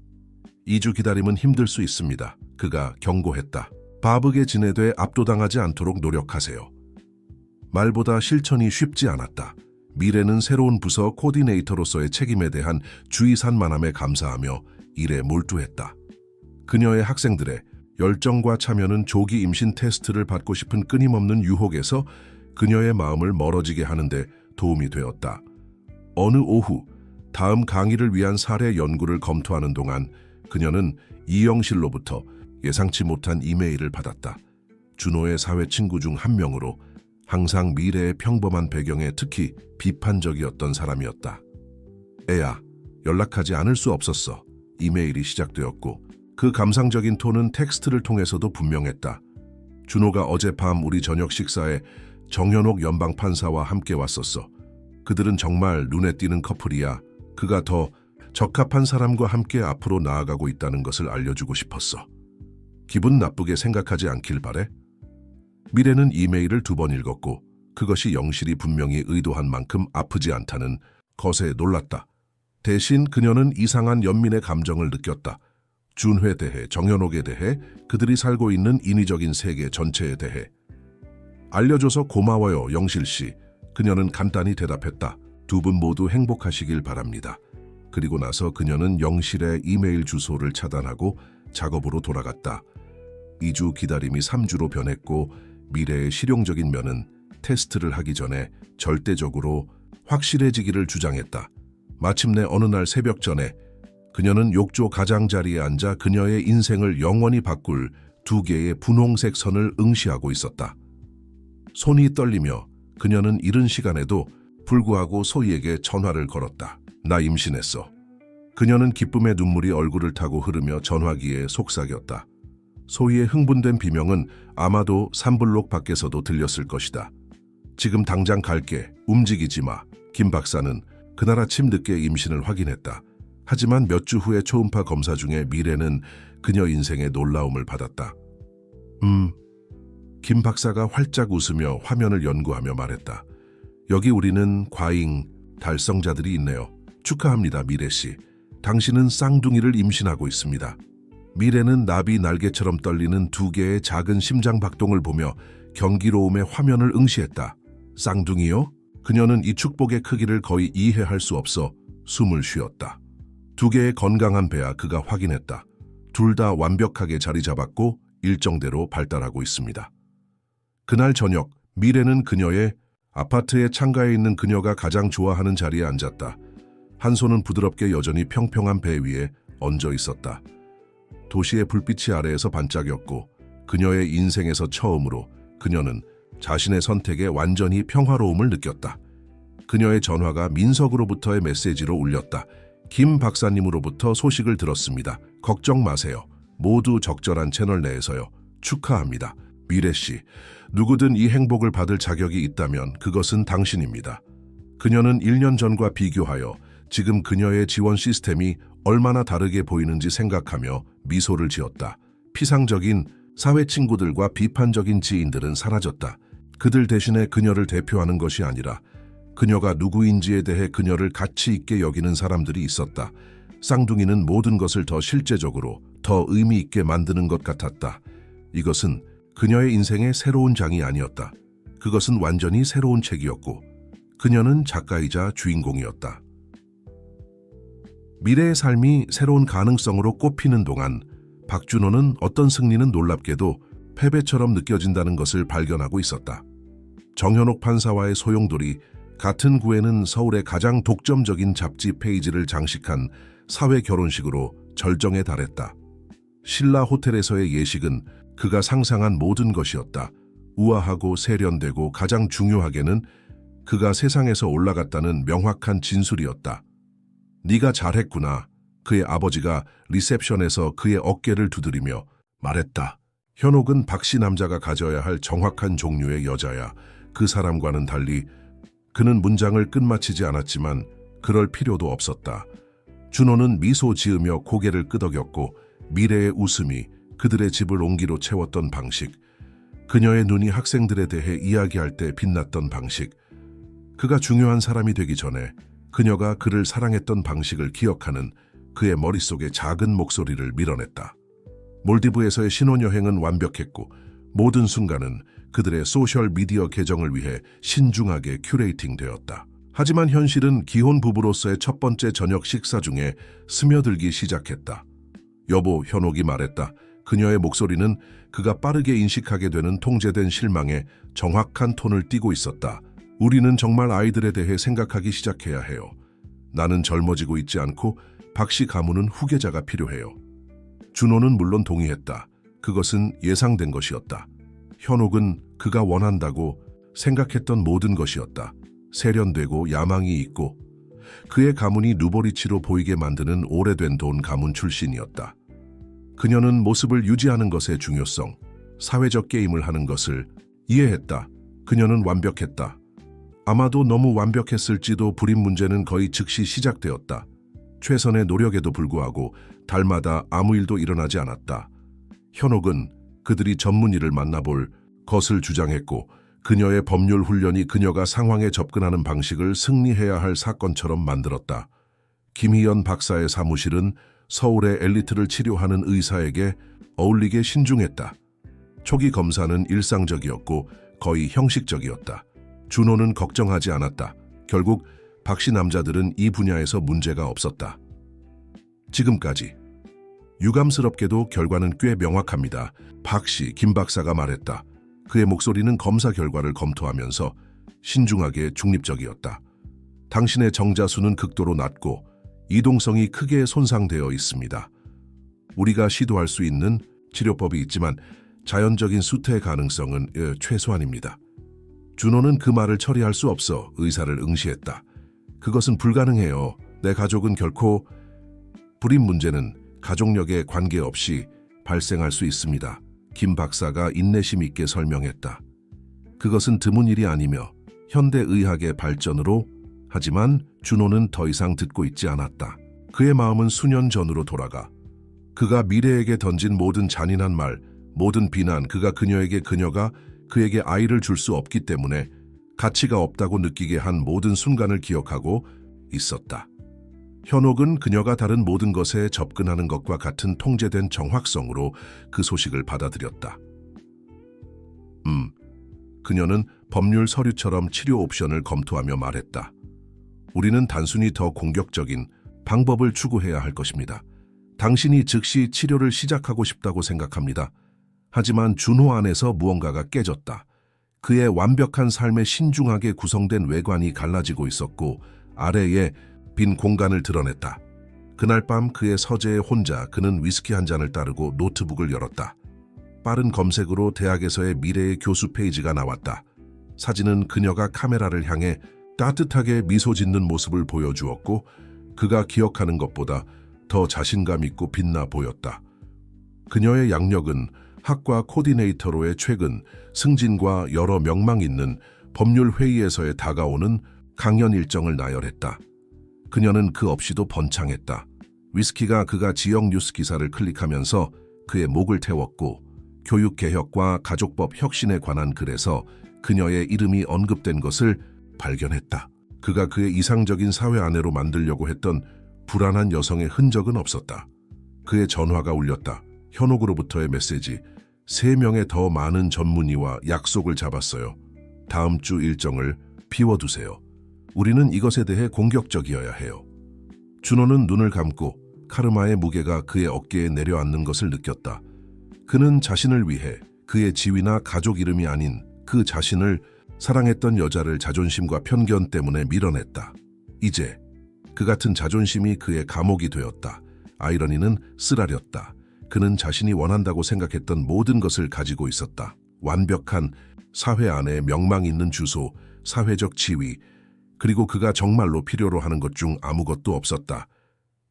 2주 기다림은 힘들 수 있습니다. 그가 경고했다. 바쁘게 지내되 압도당하지 않도록 노력하세요. 말보다 실천이 쉽지 않았다. 미래는 새로운 부서 코디네이터로서의 책임에 대한 주의산만함에 감사하며 일에 몰두했다. 그녀의 학생들의 열정과 참여는 조기 임신 테스트를 받고 싶은 끊임없는 유혹에서 그녀의 마음을 멀어지게 하는데 도움이 되었다. 어느 오후 다음 강의를 위한 사례 연구를 검토하는 동안 그녀는 이영실로부터 예상치 못한 이메일을 받았다. 준호의 사회 친구 중 한 명으로 항상 미래의 평범한 배경에 특히 비판적이었던 사람이었다. 애야, 연락하지 않을 수 없었어. 이메일이 시작되었고 그 감상적인 톤은 텍스트를 통해서도 분명했다. 준호가 어젯밤 우리 저녁 식사에 정현옥 연방판사와 함께 왔었어. 그들은 정말 눈에 띄는 커플이야. 그가 더 적합한 사람과 함께 앞으로 나아가고 있다는 것을 알려주고 싶었어. 기분 나쁘게 생각하지 않길 바래. 미래는 이메일을 2번 읽었고 그것이 영실이 분명히 의도한 만큼 아프지 않다는 것에 놀랐다. 대신 그녀는 이상한 연민의 감정을 느꼈다. 준회에 대해, 정현옥에 대해, 그들이 살고 있는 인위적인 세계 전체에 대해. 알려줘서 고마워요, 영실 씨. 그녀는 간단히 대답했다. 2분 모두 행복하시길 바랍니다. 그리고 나서 그녀는 영실의 이메일 주소를 차단하고 작업으로 돌아갔다. 2주 기다림이 3주로 변했고 미래의 실용적인 면은 테스트를 하기 전에 절대적으로 확실해지기를 주장했다. 마침내 어느 날 새벽 전에 그녀는 욕조 가장자리에 앉아 그녀의 인생을 영원히 바꿀 2개의 분홍색 선을 응시하고 있었다. 손이 떨리며 그녀는 이른 시간에도 불구하고 소희에게 전화를 걸었다. 나 임신했어. 그녀는 기쁨의 눈물이 얼굴을 타고 흐르며 전화기에 속삭였다. 소희의 흥분된 비명은 아마도 산블록 밖에서도 들렸을 것이다. 지금 당장 갈게. 움직이지 마. 김 박사는 그날 아침 늦게 임신을 확인했다. 하지만 몇 주 후의 초음파 검사 중에 미래는 그녀 인생의 놀라움을 받았다. 김 박사가 활짝 웃으며 화면을 연구하며 말했다. 여기 우리는 과잉 달성자들이 있네요. 축하합니다, 미래 씨. 당신은 쌍둥이를 임신하고 있습니다. 미래는 나비 날개처럼 떨리는 2개의 작은 심장 박동을 보며 경기로움의 화면을 응시했다. 쌍둥이요? 그녀는 이 축복의 크기를 거의 이해할 수 없어 숨을 쉬었다. 2개의 건강한 배아 그가 확인했다. 둘 다 완벽하게 자리 잡았고 일정대로 발달하고 있습니다. 그날 저녁 미래는 그녀의 아파트의 창가에 있는 그녀가 가장 좋아하는 자리에 앉았다. 한 손은 부드럽게 여전히 평평한 배 위에 얹어 있었다. 도시의 불빛이 아래에서 반짝였고 그녀의 인생에서 처음으로 그녀는 자신의 선택에 완전히 평화로움을 느꼈다. 그녀의 전화가 민석으로부터의 메시지로 울렸다. 김 박사님으로부터 소식을 들었습니다. 걱정 마세요. 모두 적절한 채널 내에서요. 축하합니다. 미래 씨, 누구든 이 행복을 받을 자격이 있다면 그것은 당신입니다. 그녀는 1년 전과 비교하여 지금 그녀의 지원 시스템이 얼마나 다르게 보이는지 생각하며 미소를 지었다. 피상적인 사회 친구들과 비판적인 지인들은 사라졌다. 그들 대신에 그녀를 대표하는 것이 아니라 그녀가 누구인지에 대해 그녀를 가치 있게 여기는 사람들이 있었다. 쌍둥이는 모든 것을 더 실제적으로, 더 의미 있게 만드는 것 같았다. 이것은 그녀의 인생의 새로운 장이 아니었다. 그것은 완전히 새로운 책이었고 그녀는 작가이자 주인공이었다. 미래의 삶이 새로운 가능성으로 꽃피는 동안 박준호는 어떤 승리는 놀랍게도 패배처럼 느껴진다는 것을 발견하고 있었다. 정현옥 판사와의 소용돌이, 같은 구에는 서울의 가장 독점적인 잡지 페이지를 장식한 사회 결혼식으로 절정에 달했다. 신라 호텔에서의 예식은 그가 상상한 모든 것이었다. 우아하고 세련되고 가장 중요하게는 그가 세상에서 올라갔다는 명확한 진술이었다. 네가 잘했구나. 그의 아버지가 리셉션에서 그의 어깨를 두드리며 말했다. 현옥은 박씨 남자가 가져야 할 정확한 종류의 여자야. 그 사람과는 달리 그는 문장을 끝마치지 않았지만 그럴 필요도 없었다. 준호는 미소 지으며 고개를 끄덕였고 미래의 웃음이 그들의 집을 옹기로 채웠던 방식, 그녀의 눈이 학생들에 대해 이야기할 때 빛났던 방식, 그가 중요한 사람이 되기 전에 그녀가 그를 사랑했던 방식을 기억하는 그의 머릿속에 작은 목소리를 밀어냈다. 몰디브에서의 신혼여행은 완벽했고 모든 순간은 그들의 소셜미디어 계정을 위해 신중하게 큐레이팅되었다. 하지만 현실은 기혼 부부로서의 첫 번째 저녁 식사 중에 스며들기 시작했다. 여보, 현옥이 말했다. 그녀의 목소리는 그가 빠르게 인식하게 되는 통제된 실망에 정확한 톤을 띠고 있었다. 우리는 정말 아이들에 대해 생각하기 시작해야 해요. 나는 젊어지고 있지 않고 박씨 가문은 후계자가 필요해요. 준호는 물론 동의했다. 그것은 예상된 것이었다. 현옥은 그가 원한다고 생각했던 모든 것이었다. 세련되고 야망이 있고 그의 가문이 누보리치로 보이게 만드는 오래된 돈 가문 출신이었다. 그녀는 모습을 유지하는 것의 중요성, 사회적 게임을 하는 것을 이해했다. 그녀는 완벽했다. 아마도 너무 완벽했을지도 불임 문제는 거의 즉시 시작되었다. 최선의 노력에도 불구하고 달마다 아무 일도 일어나지 않았다. 현옥은 그들이 전문의를 만나볼 것을 주장했고 그녀의 법률 훈련이 그녀가 상황에 접근하는 방식을 승리해야 할 사건처럼 만들었다. 김희연 박사의 사무실은 서울의 엘리트를 치료하는 의사에게 어울리게 신중했다. 초기 검사는 일상적이었고 거의 형식적이었다. 준호는 걱정하지 않았다. 결국 박씨 남자들은 이 분야에서 문제가 없었다. 지금까지. 유감스럽게도 결과는 꽤 명확합니다. 박씨, 김 박사가 말했다. 그의 목소리는 검사 결과를 검토하면서 신중하게 중립적이었다. 당신의 정자수는 극도로 낮고 이동성이 크게 손상되어 있습니다. 우리가 시도할 수 있는 치료법이 있지만 자연적인 수태 가능성은 최소한입니다. 준호는 그 말을 처리할 수 없어 의사를 응시했다. 그것은 불가능해요. 내 가족은 결코 불임 문제는 가족력에 관계없이 발생할 수 있습니다. 김 박사가 인내심 있게 설명했다. 그것은 드문 일이 아니며 현대의학의 발전으로 하지만 준호는 더 이상 듣고 있지 않았다. 그의 마음은 수년 전으로 돌아가. 그가 미래에게 던진 모든 잔인한 말, 모든 비난, 그가 그녀가 그에게 아이를 줄 수 없기 때문에 가치가 없다고 느끼게 한 모든 순간을 기억하고 있었다. 현옥은 그녀가 다른 모든 것에 접근하는 것과 같은 통제된 정확성으로 그 소식을 받아들였다. 그녀는 법률 서류처럼 치료 옵션을 검토하며 말했다. 우리는 단순히 더 공격적인 방법을 추구해야 할 것입니다. 당신이 즉시 치료를 시작하고 싶다고 생각합니다. 하지만 준호 안에서 무언가가 깨졌다. 그의 완벽한 삶에 신중하게 구성된 외관이 갈라지고 있었고 아래에 빈 공간을 드러냈다. 그날 밤 그의 서재에 혼자 그는 위스키 한 잔을 따르고 노트북을 열었다. 빠른 검색으로 대학에서의 미래의 교수 페이지가 나왔다. 사진은 그녀가 카메라를 향해 따뜻하게 미소 짓는 모습을 보여주었고 그가 기억하는 것보다 더 자신감 있고 빛나 보였다. 그녀의 양력은 학과 코디네이터로의 최근 승진과 여러 명망 있는 법률 회의에서의 다가오는 강연 일정을 나열했다. 그녀는 그 없이도 번창했다. 위스키가 그가 지역 뉴스 기사를 클릭하면서 그의 목을 태웠고 교육개혁과 가족법 혁신에 관한 글에서 그녀의 이름이 언급된 것을 발견했다. 그가 그의 이상적인 사회 아내로 만들려고 했던 불안한 여성의 흔적은 없었다. 그의 전화가 울렸다. 현옥으로부터의 메시지. 3명의 더 많은 전문의와 약속을 잡았어요. 다음 주 일정을 비워두세요. 우리는 이것에 대해 공격적이어야 해요. 준호는 눈을 감고 카르마의 무게가 그의 어깨에 내려앉는 것을 느꼈다. 그는 자신을 위해 그의 지위나 가족 이름이 아닌 그 자신을 사랑했던 여자를 자존심과 편견 때문에 밀어냈다. 이제 그 같은 자존심이 그의 감옥이 되었다. 아이러니는 쓰라렸다. 그는 자신이 원한다고 생각했던 모든 것을 가지고 있었다. 완벽한 사회 안에 명망 있는 주소, 사회적 지위, 그리고 그가 정말로 필요로 하는 것 중 아무것도 없었다.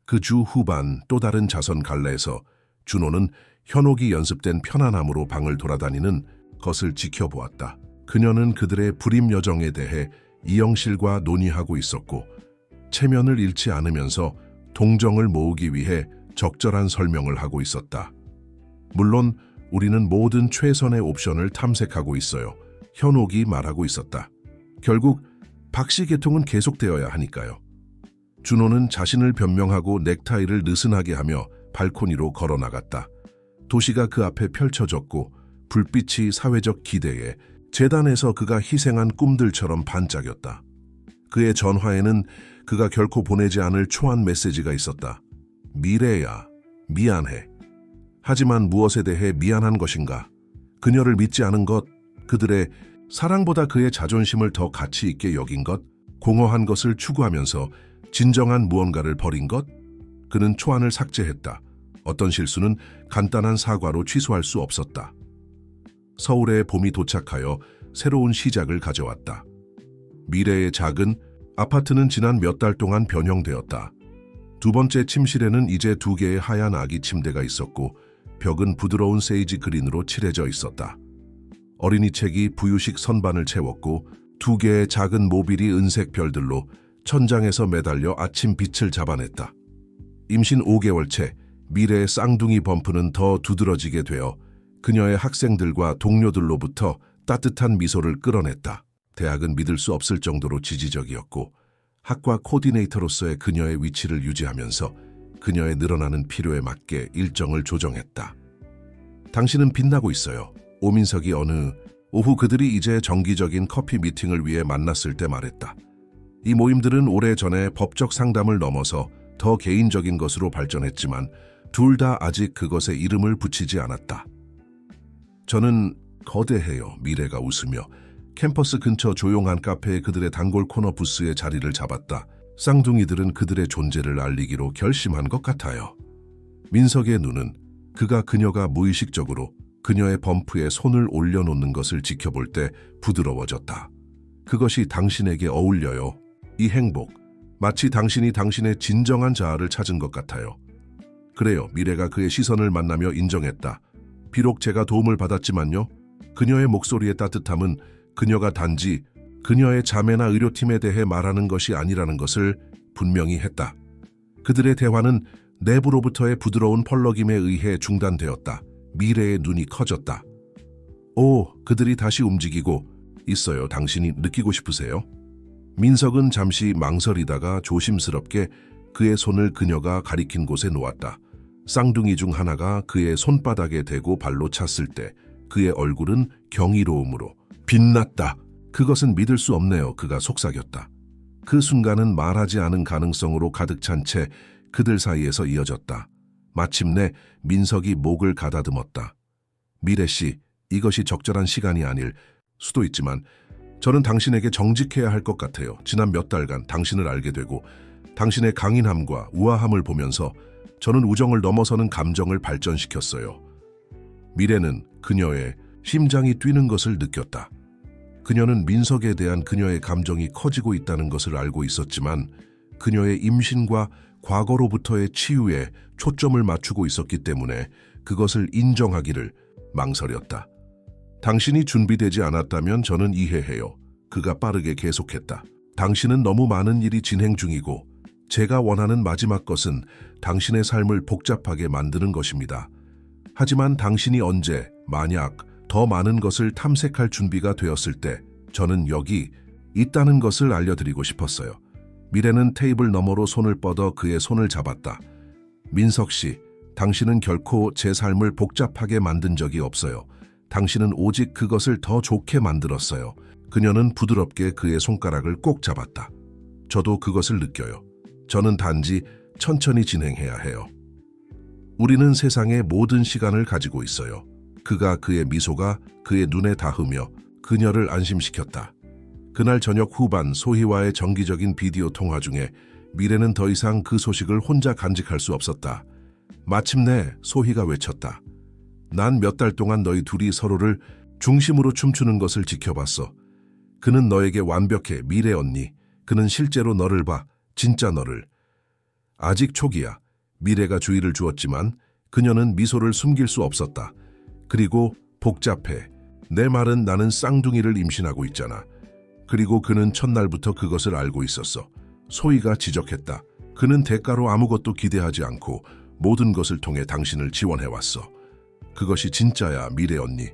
그 주 후반 또 다른 자선 갈래에서 준호는 현옥이 연습된 편안함으로 방을 돌아다니는 것을 지켜보았다. 그녀는 그들의 불임 여정에 대해 이영실과 논의하고 있었고 체면을 잃지 않으면서 동정을 모으기 위해 적절한 설명을 하고 있었다. 물론 우리는 모든 최선의 옵션을 탐색하고 있어요. 현옥이 말하고 있었다. 결국 박씨 계통은 계속되어야 하니까요. 준호는 자신을 변명하고 넥타이를 느슨하게 하며 발코니로 걸어나갔다. 도시가 그 앞에 펼쳐졌고 불빛이 사회적 기대에 재단에서 그가 희생한 꿈들처럼 반짝였다. 그의 전화에는 그가 결코 보내지 않을 초안 메시지가 있었다. 미래야, 미안해. 하지만 무엇에 대해 미안한 것인가? 그녀를 믿지 않은 것, 그들의 사랑보다 그의 자존심을 더 가치 있게 여긴 것, 공허한 것을 추구하면서 진정한 무언가를 버린 것? 그는 초안을 삭제했다. 어떤 실수는 간단한 사과로 취소할 수 없었다. 서울에 봄이 도착하여 새로운 시작을 가져왔다. 미래의 작은 아파트는 지난 몇 달 동안 변형되었다. 2번째 침실에는 이제 2개의 하얀 아기 침대가 있었고 벽은 부드러운 세이지 그린으로 칠해져 있었다. 어린이 책이 부유식 선반을 채웠고 2개의 작은 모빌이 은색 별들로 천장에서 매달려 아침 빛을 잡아냈다. 임신 5개월째 미래의 쌍둥이 범프는 더 두드러지게 되어 그녀의 학생들과 동료들로부터 따뜻한 미소를 끌어냈다. 대학은 믿을 수 없을 정도로 지지적이었고 학과 코디네이터로서의 그녀의 위치를 유지하면서 그녀의 늘어나는 필요에 맞게 일정을 조정했다. 당신은 빛나고 있어요. 오민석이 어느 오후 그들이 이제 정기적인 커피 미팅을 위해 만났을 때 말했다. 이 모임들은 오래전에 법적 상담을 넘어서 더 개인적인 것으로 발전했지만 둘 다 아직 그것에 이름을 붙이지 않았다. 저는 거대해요. 미래가 웃으며 캠퍼스 근처 조용한 카페에 그들의 단골 코너 부스에 자리를 잡았다. 쌍둥이들은 그들의 존재를 알리기로 결심한 것 같아요. 민석의 눈은 그녀가 무의식적으로 그녀의 범프에 손을 올려놓는 것을 지켜볼 때 부드러워졌다. 그것이 당신에게 어울려요. 이 행복, 마치 당신이 당신의 진정한 자아를 찾은 것 같아요. 그래요. 미래가 그의 시선을 만나며 인정했다. 비록 제가 도움을 받았지만요. 그녀의 목소리의 따뜻함은 그녀가 단지 그녀의 자매나 의료팀에 대해 말하는 것이 아니라는 것을 분명히 했다. 그들의 대화는 내부로부터의 부드러운 펄럭임에 의해 중단되었다. 미래의 눈이 커졌다. 오, 그들이 다시 움직이고 있어요. 당신이 느끼고 싶으세요? 민석은 잠시 망설이다가 조심스럽게 그의 손을 그녀가 가리킨 곳에 놓았다. 쌍둥이 중 하나가 그의 손바닥에 대고 발로 찼을 때 그의 얼굴은 경이로움으로 빛났다. 그것은 믿을 수 없네요. 그가 속삭였다. 그 순간은 말하지 않은 가능성으로 가득 찬 채 그들 사이에서 이어졌다. 마침내 민석이 목을 가다듬었다. 미래 씨, 이것이 적절한 시간이 아닐 수도 있지만 저는 당신에게 정직해야 할 것 같아요. 지난 몇 달간 당신을 알게 되고 당신의 강인함과 우아함을 보면서 저는 우정을 넘어서는 감정을 발전시켰어요. 미래는 그녀의 심장이 뛰는 것을 느꼈다. 그녀는 민석에 대한 그녀의 감정이 커지고 있다는 것을 알고 있었지만 그녀의 임신과 과거로부터의 치유에 초점을 맞추고 있었기 때문에 그것을 인정하기를 망설였다. 당신이 준비되지 않았다면 저는 이해해요. 그가 빠르게 계속했다. 당신은 너무 많은 일이 진행 중이고 제가 원하는 마지막 것은 당신의 삶을 복잡하게 만드는 것입니다. 하지만 당신이 언제, 만약 더 많은 것을 탐색할 준비가 되었을 때 저는 여기 있다는 것을 알려드리고 싶었어요. 미래는 테이블 너머로 손을 뻗어 그의 손을 잡았다. 민석 씨, 당신은 결코 제 삶을 복잡하게 만든 적이 없어요. 당신은 오직 그것을 더 좋게 만들었어요. 그녀는 부드럽게 그의 손가락을 꼭 잡았다. 저도 그것을 느껴요. 저는 단지 천천히 진행해야 해요. 우리는 세상의 모든 시간을 가지고 있어요. 그의 미소가 그의 눈에 닿으며 그녀를 안심시켰다. 그날 저녁 후반 소희와의 정기적인 비디오 통화 중에 미래는 더 이상 그 소식을 혼자 간직할 수 없었다. 마침내 소희가 외쳤다. 난 몇 달 동안 너희 둘이 서로를 중심으로 춤추는 것을 지켜봤어. 그는 너에게 완벽해, 미래 언니. 그는 실제로 너를 봐, 진짜 너를. 아직 초기야. 미래가 주의를 주었지만 그녀는 미소를 숨길 수 없었다. 그리고 복잡해. 내 말은 나는 쌍둥이를 임신하고 있잖아. 그리고 그는 첫날부터 그것을 알고 있었어. 소희가 지적했다. 그는 대가로 아무것도 기대하지 않고 모든 것을 통해 당신을 지원해왔어. 그것이 진짜야, 미래 언니.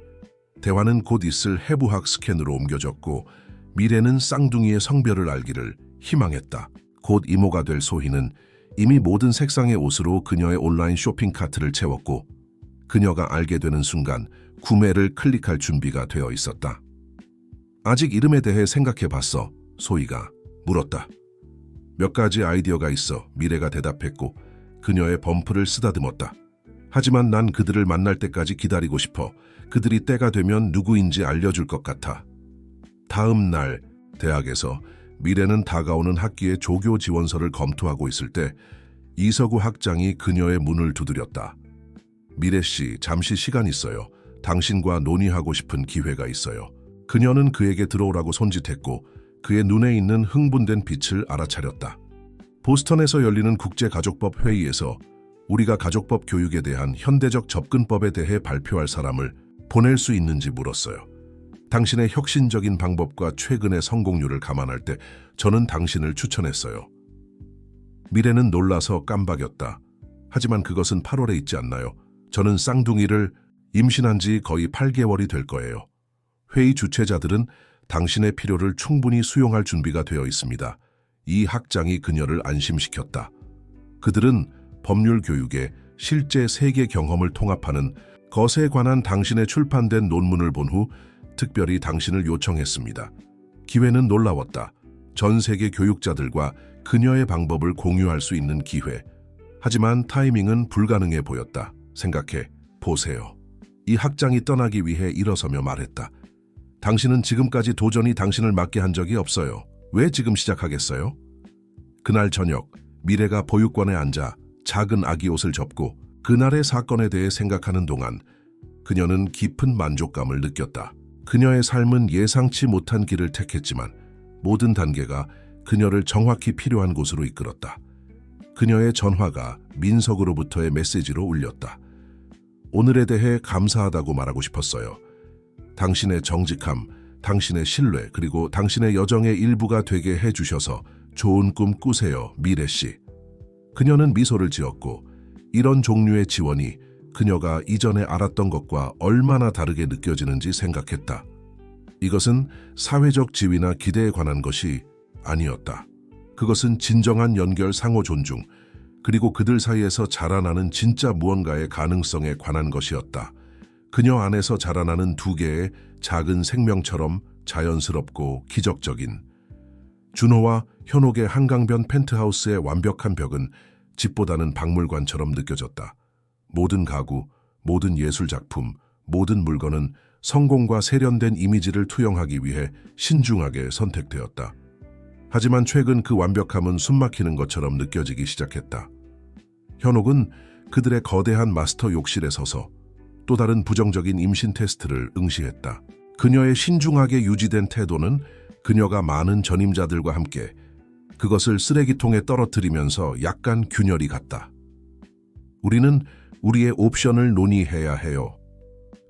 대화는 곧 있을 해부학 스캔으로 옮겨졌고 미래는 쌍둥이의 성별을 알기를 희망했다. 곧 이모가 될 소희는 이미 모든 색상의 옷으로 그녀의 온라인 쇼핑 카트를 채웠고 그녀가 알게 되는 순간 구매를 클릭할 준비가 되어 있었다. 아직 이름에 대해 생각해봤어? 소희가 물었다. 몇 가지 아이디어가 있어. 미래가 대답했고 그녀의 범프를 쓰다듬었다. 하지만 난 그들을 만날 때까지 기다리고 싶어. 그들이 때가 되면 누구인지 알려줄 것 같아. 다음 날 대학에서 미래는 다가오는 학기의 조교 지원서를 검토하고 있을 때 이서구 학장이 그녀의 문을 두드렸다. 미래 씨, 잠시 시간 있어요. 당신과 논의하고 싶은 기회가 있어요. 그녀는 그에게 들어오라고 손짓했고 그의 눈에 있는 흥분된 빛을 알아차렸다. 보스턴에서 열리는 국제가족법 회의에서 우리가 가족법 교육에 대한 현대적 접근법에 대해 발표할 사람을 보낼 수 있는지 물었어요. 당신의 혁신적인 방법과 최근의 성공률을 감안할 때 저는 당신을 추천했어요. 미래는 놀라서 깜박였다. 하지만 그것은 8월에 있지 않나요? 저는 쌍둥이를 임신한 지 거의 8개월이 될 거예요. 회의 주최자들은 당신의 필요를 충분히 수용할 준비가 되어 있습니다. 이 학장이 그녀를 안심시켰다. 그들은 법률 교육에 실제 세계 경험을 통합하는 것에 관한 당신의 출판된 논문을 본 후 특별히 당신을 요청했습니다. 기회는 놀라웠다. 전 세계 교육자들과 그녀의 방법을 공유할 수 있는 기회. 하지만 타이밍은 불가능해 보였다. 생각해 보세요. 이 학장이 떠나기 위해 일어서며 말했다. 당신은 지금까지 도전이 당신을 맡게 한 적이 없어요. 왜 지금 시작하겠어요? 그날 저녁 미래가 보육관에 앉아 작은 아기 옷을 접고 그날의 사건에 대해 생각하는 동안 그녀는 깊은 만족감을 느꼈다. 그녀의 삶은 예상치 못한 길을 택했지만 모든 단계가 그녀를 정확히 필요한 곳으로 이끌었다. 그녀의 전화가 민석으로부터의 메시지로 울렸다. 오늘에 대해 감사하다고 말하고 싶었어요. 당신의 정직함, 당신의 신뢰, 그리고 당신의 여정의 일부가 되게 해주셔서 좋은 꿈 꾸세요, 미래 씨. 그녀는 미소를 지었고 이런 종류의 지원이 그녀가 이전에 알았던 것과 얼마나 다르게 느껴지는지 생각했다. 이것은 사회적 지위나 기대에 관한 것이 아니었다. 그것은 진정한 연결, 상호 존중, 그리고 그들 사이에서 자라나는 진짜 무언가의 가능성에 관한 것이었다. 그녀 안에서 자라나는 두 개의 작은 생명처럼 자연스럽고 기적적인. 준호와 현옥의 한강변 펜트하우스의 완벽한 벽은 집보다는 박물관처럼 느껴졌다. 모든 가구, 모든 예술작품, 모든 물건은 성공과 세련된 이미지를 투영하기 위해 신중하게 선택되었다. 하지만 최근 그 완벽함은 숨막히는 것처럼 느껴지기 시작했다. 현옥은 그들의 거대한 마스터 욕실에 서서 또 다른 부정적인 임신 테스트를 응시했다. 그녀의 신중하게 유지된 태도는 그녀가 많은 전임자들과 함께 그것을 쓰레기통에 떨어뜨리면서 약간 균열이 같다. 우리는 우리의 옵션을 논의해야 해요.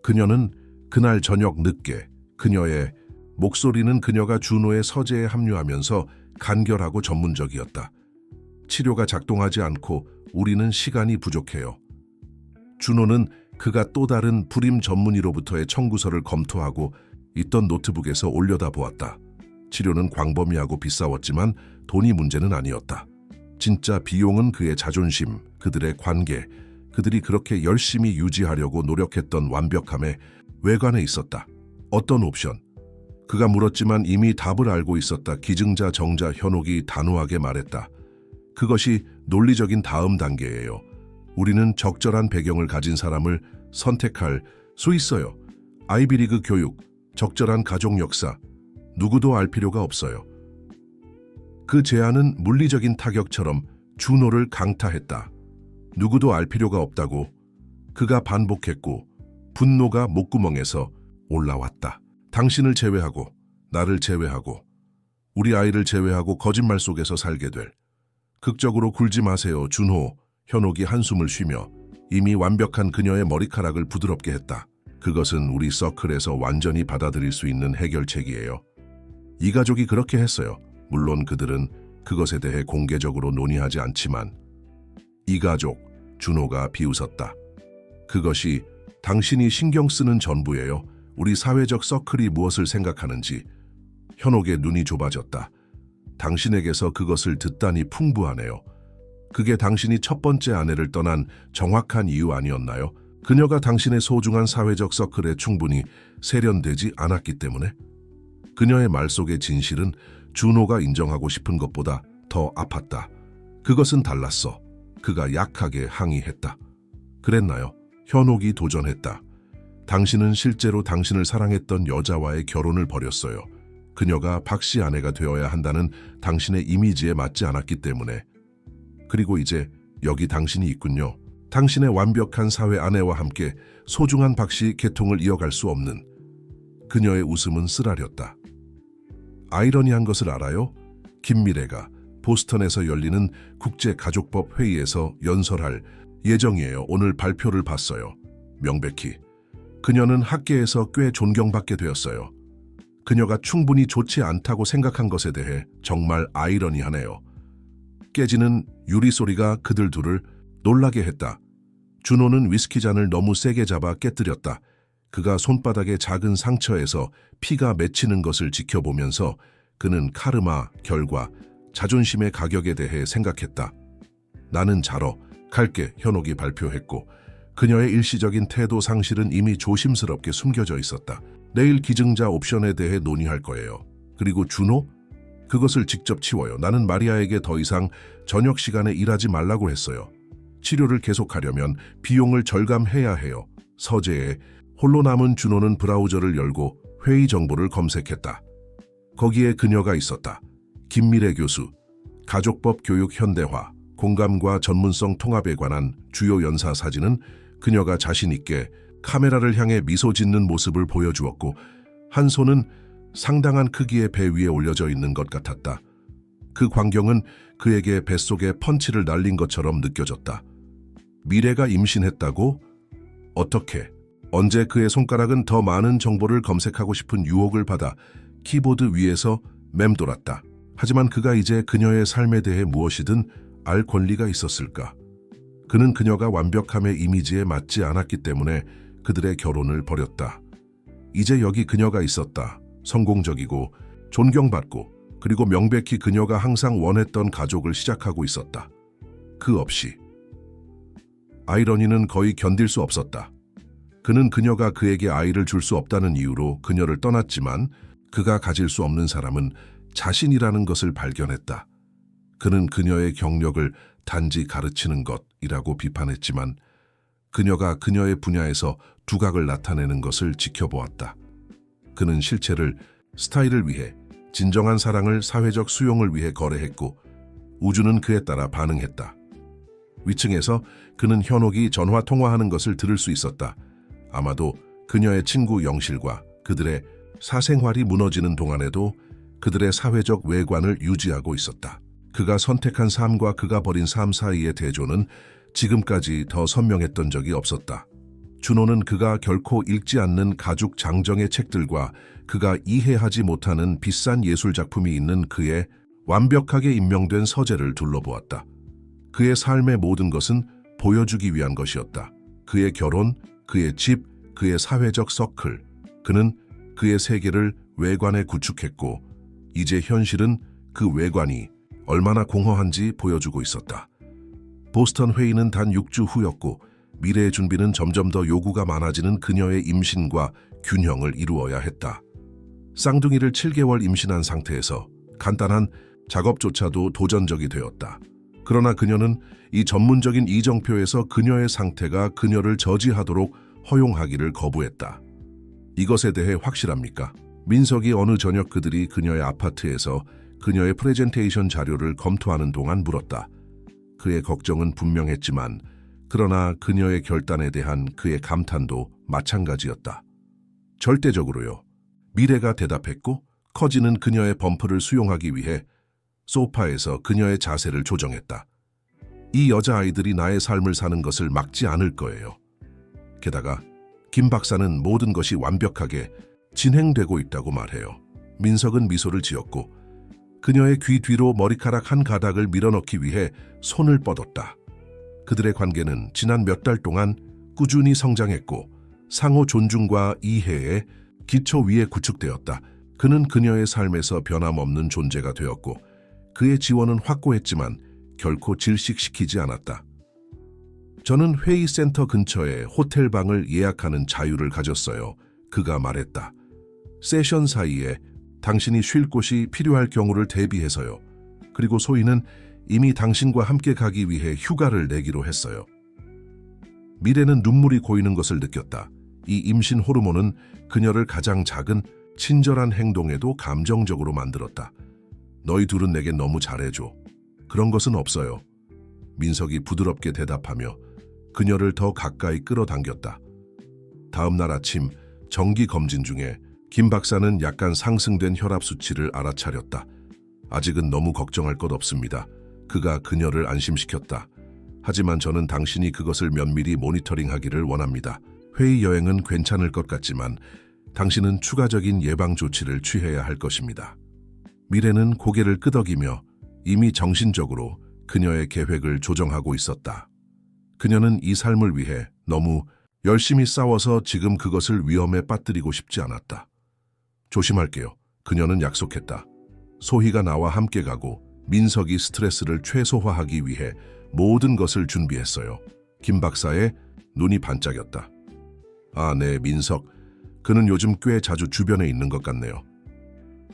그녀는 그날 저녁 늦게 그녀의 목소리는 그녀가 준호의 서재에 합류하면서 간결하고 전문적이었다. 치료가 작동하지 않고 우리는 시간이 부족해요. 준호는 그가 또 다른 불임 전문의로부터의 청구서를 검토하고 있던 노트북에서 올려다보았다. 치료는 광범위하고 비싸웠지만 돈이 문제는 아니었다. 진짜 비용은 그의 자존심, 그들의 관계, 그들이 그렇게 열심히 유지하려고 노력했던 완벽함의 외관에 있었다. 어떤 옵션? 그가 물었지만 이미 답을 알고 있었다. 기증자 정자 현옥이 단호하게 말했다. 그것이 논리적인 다음 단계예요. 우리는 적절한 배경을 가진 사람을 선택할 수 있어요. 아이비리그 교육, 적절한 가족 역사, 누구도 알 필요가 없어요. 그 제안은 물리적인 타격처럼 준호를 강타했다. 누구도 알 필요가 없다고 그가 반복했고 분노가 목구멍에서 올라왔다. 당신을 제외하고 나를 제외하고 우리 아이를 제외하고 거짓말 속에서 살게 될. 극적으로 굴지 마세요. 준호. 현옥이 한숨을 쉬며 이미 완벽한 그녀의 머리카락을 부드럽게 했다. 그것은 우리 서클에서 완전히 받아들일 수 있는 해결책이에요. 이 가족이 그렇게 했어요. 물론 그들은 그것에 대해 공개적으로 논의하지 않지만 이 가족, 준호가 비웃었다. 그것이 당신이 신경 쓰는 전부예요. 우리 사회적 서클이 무엇을 생각하는지. 현옥의 눈이 좁아졌다. 당신에게서 그것을 듣다니 풍부하네요. 그게 당신이 첫 번째 아내를 떠난 정확한 이유 아니었나요? 그녀가 당신의 소중한 사회적 서클에 충분히 세련되지 않았기 때문에? 그녀의 말 속의 진실은 준호가 인정하고 싶은 것보다 더 아팠다. 그것은 달랐어. 그가 약하게 항의했다. 그랬나요? 현옥이 도전했다. 당신은 실제로 당신을 사랑했던 여자와의 결혼을 벌였어요. 그녀가 박 씨 아내가 되어야 한다는 당신의 이미지에 맞지 않았기 때문에. 그리고 이제 여기 당신이 있군요. 당신의 완벽한 사회 아내와 함께 소중한 박 씨 계통을 이어갈 수 없는. 그녀의 웃음은 쓰라렸다. 아이러니한 것을 알아요? 김미래가 보스턴에서 열리는 국제가족법 회의에서 연설할 예정이에요. 오늘 발표를 봤어요. 명백히. 그녀는 학계에서 꽤 존경받게 되었어요. 그녀가 충분히 좋지 않다고 생각한 것에 대해 정말 아이러니하네요. 깨지는 유리 소리가 그들 둘을 놀라게 했다. 준호는 위스키 잔을 너무 세게 잡아 깨뜨렸다. 그가 손바닥의 작은 상처에서 피가 맺히는 것을 지켜보면서 그는 카르마, 결과, 자존심의 가격에 대해 생각했다. 나는 자러 갈게. 현옥이 발표했고 그녀의 일시적인 태도 상실은 이미 조심스럽게 숨겨져 있었다. 내일 기증자 옵션에 대해 논의할 거예요. 그리고 준호? 그것을 직접 치워요. 나는 마리아에게 더 이상 저녁 시간에 일하지 말라고 했어요. 치료를 계속하려면 비용을 절감해야 해요. 서재에 홀로 남은 준호는 브라우저를 열고 회의 정보를 검색했다. 거기에 그녀가 있었다. 김미래 교수, 가족법 교육 현대화, 공감과 전문성 통합에 관한 주요 연사 사진은 그녀가 자신 있게 카메라를 향해 미소 짓는 모습을 보여주었고 한 손은 상당한 크기의 배 위에 올려져 있는 것 같았다. 그 광경은 그에게 뱃속에 펀치를 날린 것처럼 느껴졌다. 미래가 임신했다고? 어떻게? 언제? 그의 손가락은 더 많은 정보를 검색하고 싶은 유혹을 받아 키보드 위에서 맴돌았다. 하지만 그가 이제 그녀의 삶에 대해 무엇이든 알 권리가 있었을까? 그는 그녀가 완벽함의 이미지에 맞지 않았기 때문에 그들의 결혼을 벌였다. 이제 여기 그녀가 있었다. 성공적이고 존경받고 그리고 명백히 그녀가 항상 원했던 가족을 시작하고 있었다. 그 없이. 아이러니는 거의 견딜 수 없었다. 그는 그녀가 그에게 아이를 줄 수 없다는 이유로 그녀를 떠났지만 그가 가질 수 없는 사람은 자신이라는 것을 발견했다. 그는 그녀의 경력을 단지 가르치는 것이라고 비판했지만 그녀가 그녀의 분야에서 두각을 나타내는 것을 지켜보았다. 그는 실체를, 스타일을 위해 진정한 사랑을 사회적 수용을 위해 거래했고 우주는 그에 따라 반응했다. 위층에서 그는 현옥이 전화 통화하는 것을 들을 수 있었다. 아마도 그녀의 친구 영실과 그들의 사생활이 무너지는 동안에도 그들의 사회적 외관을 유지하고 있었다. 그가 선택한 삶과 그가 버린 삶 사이의 대조는 지금까지 더 선명했던 적이 없었다. 준호는 그가 결코 읽지 않는 가죽 장정의 책들과 그가 이해하지 못하는 비싼 예술작품이 있는 그의 완벽하게 임명된 서재를 둘러보았다. 그의 삶의 모든 것은 보여주기 위한 것이었다. 그의 결혼, 그의 집, 그의 사회적 서클. 그는 그의 세계를 외관에 구축했고 이제 현실은 그 외관이 얼마나 공허한지 보여주고 있었다. 보스턴 회의는 단 6주 후였고 미래의 준비는 점점 더 요구가 많아지는 그녀의 임신과 균형을 이루어야 했다. 쌍둥이를 7개월 임신한 상태에서 간단한 작업조차도 도전적이 되었다. 그러나 그녀는 이 전문적인 이정표에서 그녀의 상태가 그녀를 저지하도록 허용하기를 거부했다. 이것에 대해 확실합니까? 민석이 어느 저녁 그들이 그녀의 아파트에서 그녀의 프레젠테이션 자료를 검토하는 동안 물었다. 그의 걱정은 분명했지만 그러나 그녀의 결단에 대한 그의 감탄도 마찬가지였다. 절대적으로요. 미래가 대답했고 커지는 그녀의 범프를 수용하기 위해 소파에서 그녀의 자세를 조정했다. 이 여자아이들이 나의 삶을 사는 것을 막지 않을 거예요. 게다가 김 박사는 모든 것이 완벽하게 진행되고 있다고 말해요. 민석은 미소를 지었고 그녀의 귀 뒤로 머리카락 한 가닥을 밀어넣기 위해 손을 뻗었다. 그들의 관계는 지난 몇 달 동안 꾸준히 성장했고 상호 존중과 이해의 기초 위에 구축되었다. 그는 그녀의 삶에서 변함없는 존재가 되었고 그의 지원은 확고했지만 결코 질식시키지 않았다. 저는 회의센터 근처에 호텔방을 예약하는 자유를 가졌어요. 그가 말했다. 세션 사이에 당신이 쉴 곳이 필요할 경우를 대비해서요. 그리고 소희는 이미 당신과 함께 가기 위해 휴가를 내기로 했어요. 미래는 눈물이 고이는 것을 느꼈다. 이 임신 호르몬은 그녀를 가장 작은 친절한 행동에도 감정적으로 만들었다. 너희 둘은 내게 너무 잘해줘. 그런 것은 없어요. 민석이 부드럽게 대답하며 그녀를 더 가까이 끌어당겼다. 다음 날 아침 정기 검진 중에 김 박사는 약간 상승된 혈압 수치를 알아차렸다. 아직은 너무 걱정할 것 없습니다. 그가 그녀를 안심시켰다. 하지만 저는 당신이 그것을 면밀히 모니터링하기를 원합니다. 회의 여행은 괜찮을 것 같지만 당신은 추가적인 예방 조치를 취해야 할 것입니다. 미래는 고개를 끄덕이며 이미 정신적으로 그녀의 계획을 조정하고 있었다. 그녀는 이 삶을 위해 너무 열심히 싸워서 지금 그것을 위험에 빠뜨리고 싶지 않았다. 조심할게요. 그녀는 약속했다. 소희가 나와 함께 가고 민석이 스트레스를 최소화하기 위해 모든 것을 준비했어요. 김 박사의 눈이 반짝였다. 아, 네, 민석. 그는 요즘 꽤 자주 주변에 있는 것 같네요.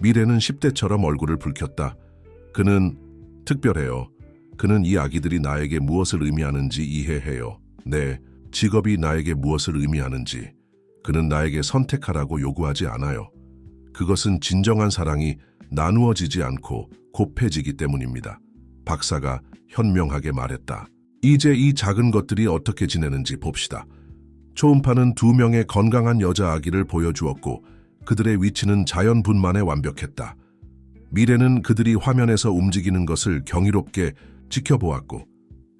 미래는 10대처럼 얼굴을 붉혔다. 그는 특별해요. 그는 이 아기들이 나에게 무엇을 의미하는지 이해해요. 네, 직업이 나에게 무엇을 의미하는지. 그는 나에게 선택하라고 요구하지 않아요. 그것은 진정한 사랑이 나누어지지 않고 곱해지기 때문입니다. 박사가 현명하게 말했다. 이제 이 작은 것들이 어떻게 지내는지 봅시다. 초음파는 2명의 건강한 여자 아기를 보여주었고 그들의 위치는 자연분만에 완벽했다. 미래는 그들이 화면에서 움직이는 것을 경이롭게 지켜보았고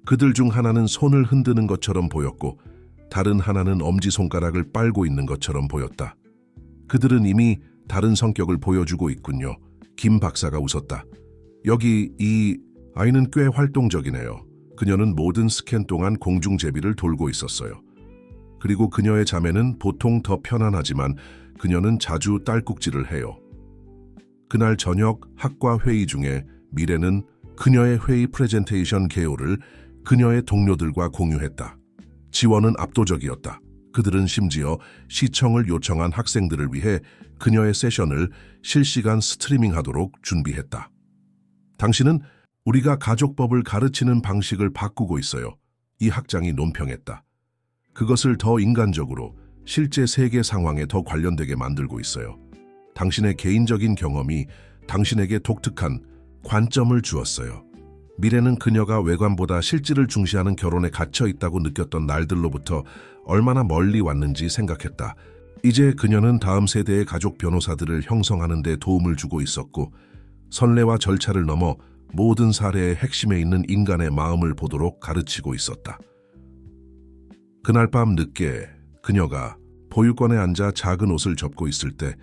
그들 중 하나는 손을 흔드는 것처럼 보였고 다른 하나는 엄지손가락을 빨고 있는 것처럼 보였다. 그들은 이미 다른 성격을 보여주고 있군요. 김 박사가 웃었다. 여기 이 아이는 꽤 활동적이네요. 그녀는 모든 스캔 동안 공중제비를 돌고 있었어요. 그리고 그녀의 자매는 보통 더 편안하지만 그녀는 자주 딸꾹질을 해요. 그날 저녁 학과 회의 중에 미래는 그녀의 회의 프레젠테이션 개요를 그녀의 동료들과 공유했다. 지원은 압도적이었다. 그들은 심지어 시청을 요청한 학생들을 위해 그녀의 세션을 실시간 스트리밍하도록 준비했다. 당신은 우리가 가족법을 가르치는 방식을 바꾸고 있어요. 이 학장이 논평했다. 그것을 더 인간적으로 실제 세계 상황에 더 관련되게 만들고 있어요. 당신의 개인적인 경험이 당신에게 독특한 관점을 주었어요. 미래는 그녀가 외관보다 실질을 중시하는 결혼에 갇혀 있다고 느꼈던 날들로부터 얼마나 멀리 왔는지 생각했다. 이제 그녀는 다음 세대의 가족 변호사들을 형성하는 데 도움을 주고 있었고, 선례와 절차를 넘어 모든 사례의 핵심에 있는 인간의 마음을 보도록 가르치고 있었다. 그날 밤 늦게 그녀가 보육원에 앉아 작은 옷을 접고 있을 때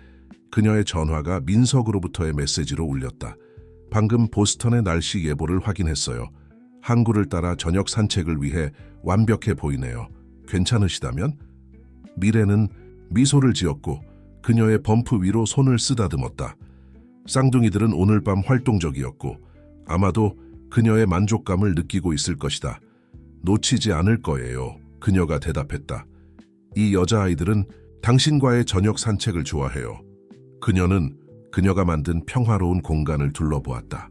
그녀의 전화가 민석으로부터의 메시지로 울렸다. 방금 보스턴의 날씨 예보를 확인했어요. 항구를 따라 저녁 산책을 위해 완벽해 보이네요. 괜찮으시다면? 미래는 미소를 지었고 그녀의 범프 위로 손을 쓰다듬었다. 쌍둥이들은 오늘 밤 활동적이었고 아마도 그녀의 만족감을 느끼고 있을 것이다. 놓치지 않을 거예요. 그녀가 대답했다. 이 여자아이들은 당신과의 저녁 산책을 좋아해요. 그녀는 그녀가 만든 평화로운 공간을 둘러보았다.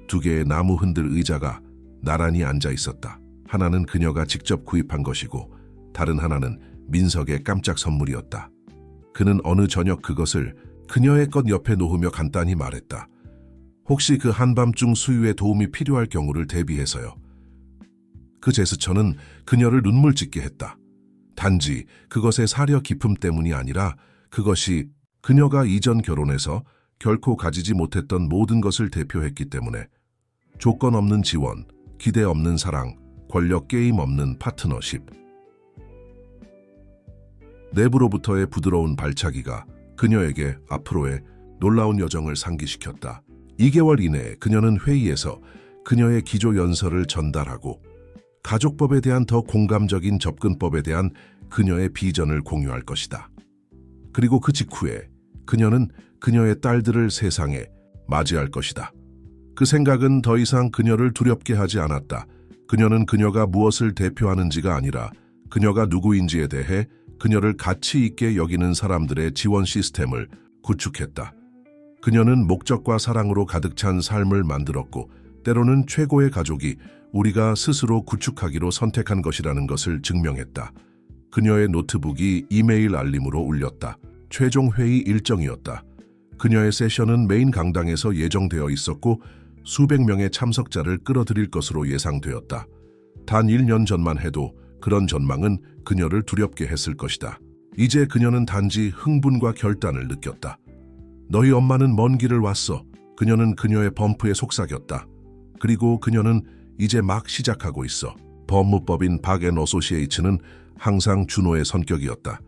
2개의 나무 흔들 의자가 나란히 앉아 있었다. 하나는 그녀가 직접 구입한 것이고 다른 하나는 민석의 깜짝 선물이었다. 그는 어느 저녁 그것을 그녀의 것 옆에 놓으며 간단히 말했다. 혹시 그 한밤중 수유에 도움이 필요할 경우를 대비해서요. 그 제스처는 그녀를 눈물 짓게 했다. 단지 그것의 사려 깊음 때문이 아니라 그것이 그녀가 이전 결혼에서 결코 가지지 못했던 모든 것을 대표했기 때문에 조건 없는 지원, 기대 없는 사랑, 권력 게임 없는 파트너십. 내부로부터의 부드러운 발차기가 그녀에게 앞으로의 놀라운 여정을 상기시켰다. 2개월 이내에 그녀는 회의에서 그녀의 기조 연설을 전달하고 가족법에 대한 더 공감적인 접근법에 대한 그녀의 비전을 공유할 것이다. 그리고 그 직후에 그녀는 그녀의 딸들을 세상에 맞이할 것이다. 그 생각은 더 이상 그녀를 두렵게 하지 않았다. 그녀는 그녀가 무엇을 대표하는지가 아니라 그녀가 누구인지에 대해 그녀를 가치 있게 여기는 사람들의 지원 시스템을 구축했다. 그녀는 목적과 사랑으로 가득 찬 삶을 만들었고 때로는 최고의 가족이 우리가 스스로 구축하기로 선택한 것이라는 것을 증명했다. 그녀의 노트북이 이메일 알림으로 울렸다. 최종 회의 일정이었다. 그녀의 세션은 메인 강당에서 예정되어 있었고 수백 명의 참석자를 끌어들일 것으로 예상되었다. 단 1년 전만 해도 그런 전망은 그녀를 두렵게 했을 것이다. 이제 그녀는 단지 흥분과 결단을 느꼈다. 너희 엄마는 먼 길을 왔어. 그녀는 그녀의 범프에 속삭였다. 그리고 그녀는 이제 막 시작하고 있어. 법무법인 박앤어소시에이츠는 항상 준호의 성격이었다.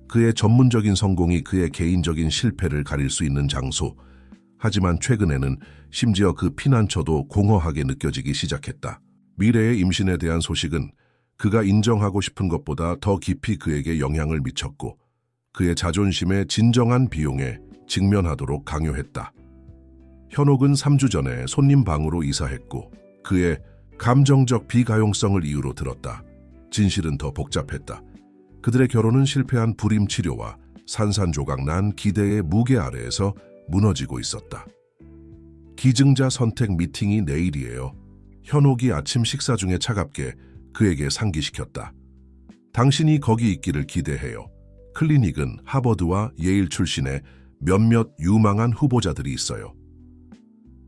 그의 전문적인 성공이 그의 개인적인 실패를 가릴 수 있는 장소. 하지만 최근에는 심지어 그 피난처도 공허하게 느껴지기 시작했다. 미래의 임신에 대한 소식은 그가 인정하고 싶은 것보다 더 깊이 그에게 영향을 미쳤고 그의 자존심의 진정한 비용에 직면하도록 강요했다. 현옥은 3주 전에 손님 방으로 이사했고 그의 감정적 비가용성을 이유로 들었다. 진실은 더 복잡했다. 그들의 결혼은 실패한 불임 치료와 산산조각 난 기대의 무게 아래에서 무너지고 있었다. 기증자 선택 미팅이 내일이에요. 현옥이 아침 식사 중에 차갑게 그에게 상기시켰다. 당신이 거기 있기를 기대해요. 클리닉은 하버드와 예일 출신의 몇몇 유망한 후보자들이 있어요.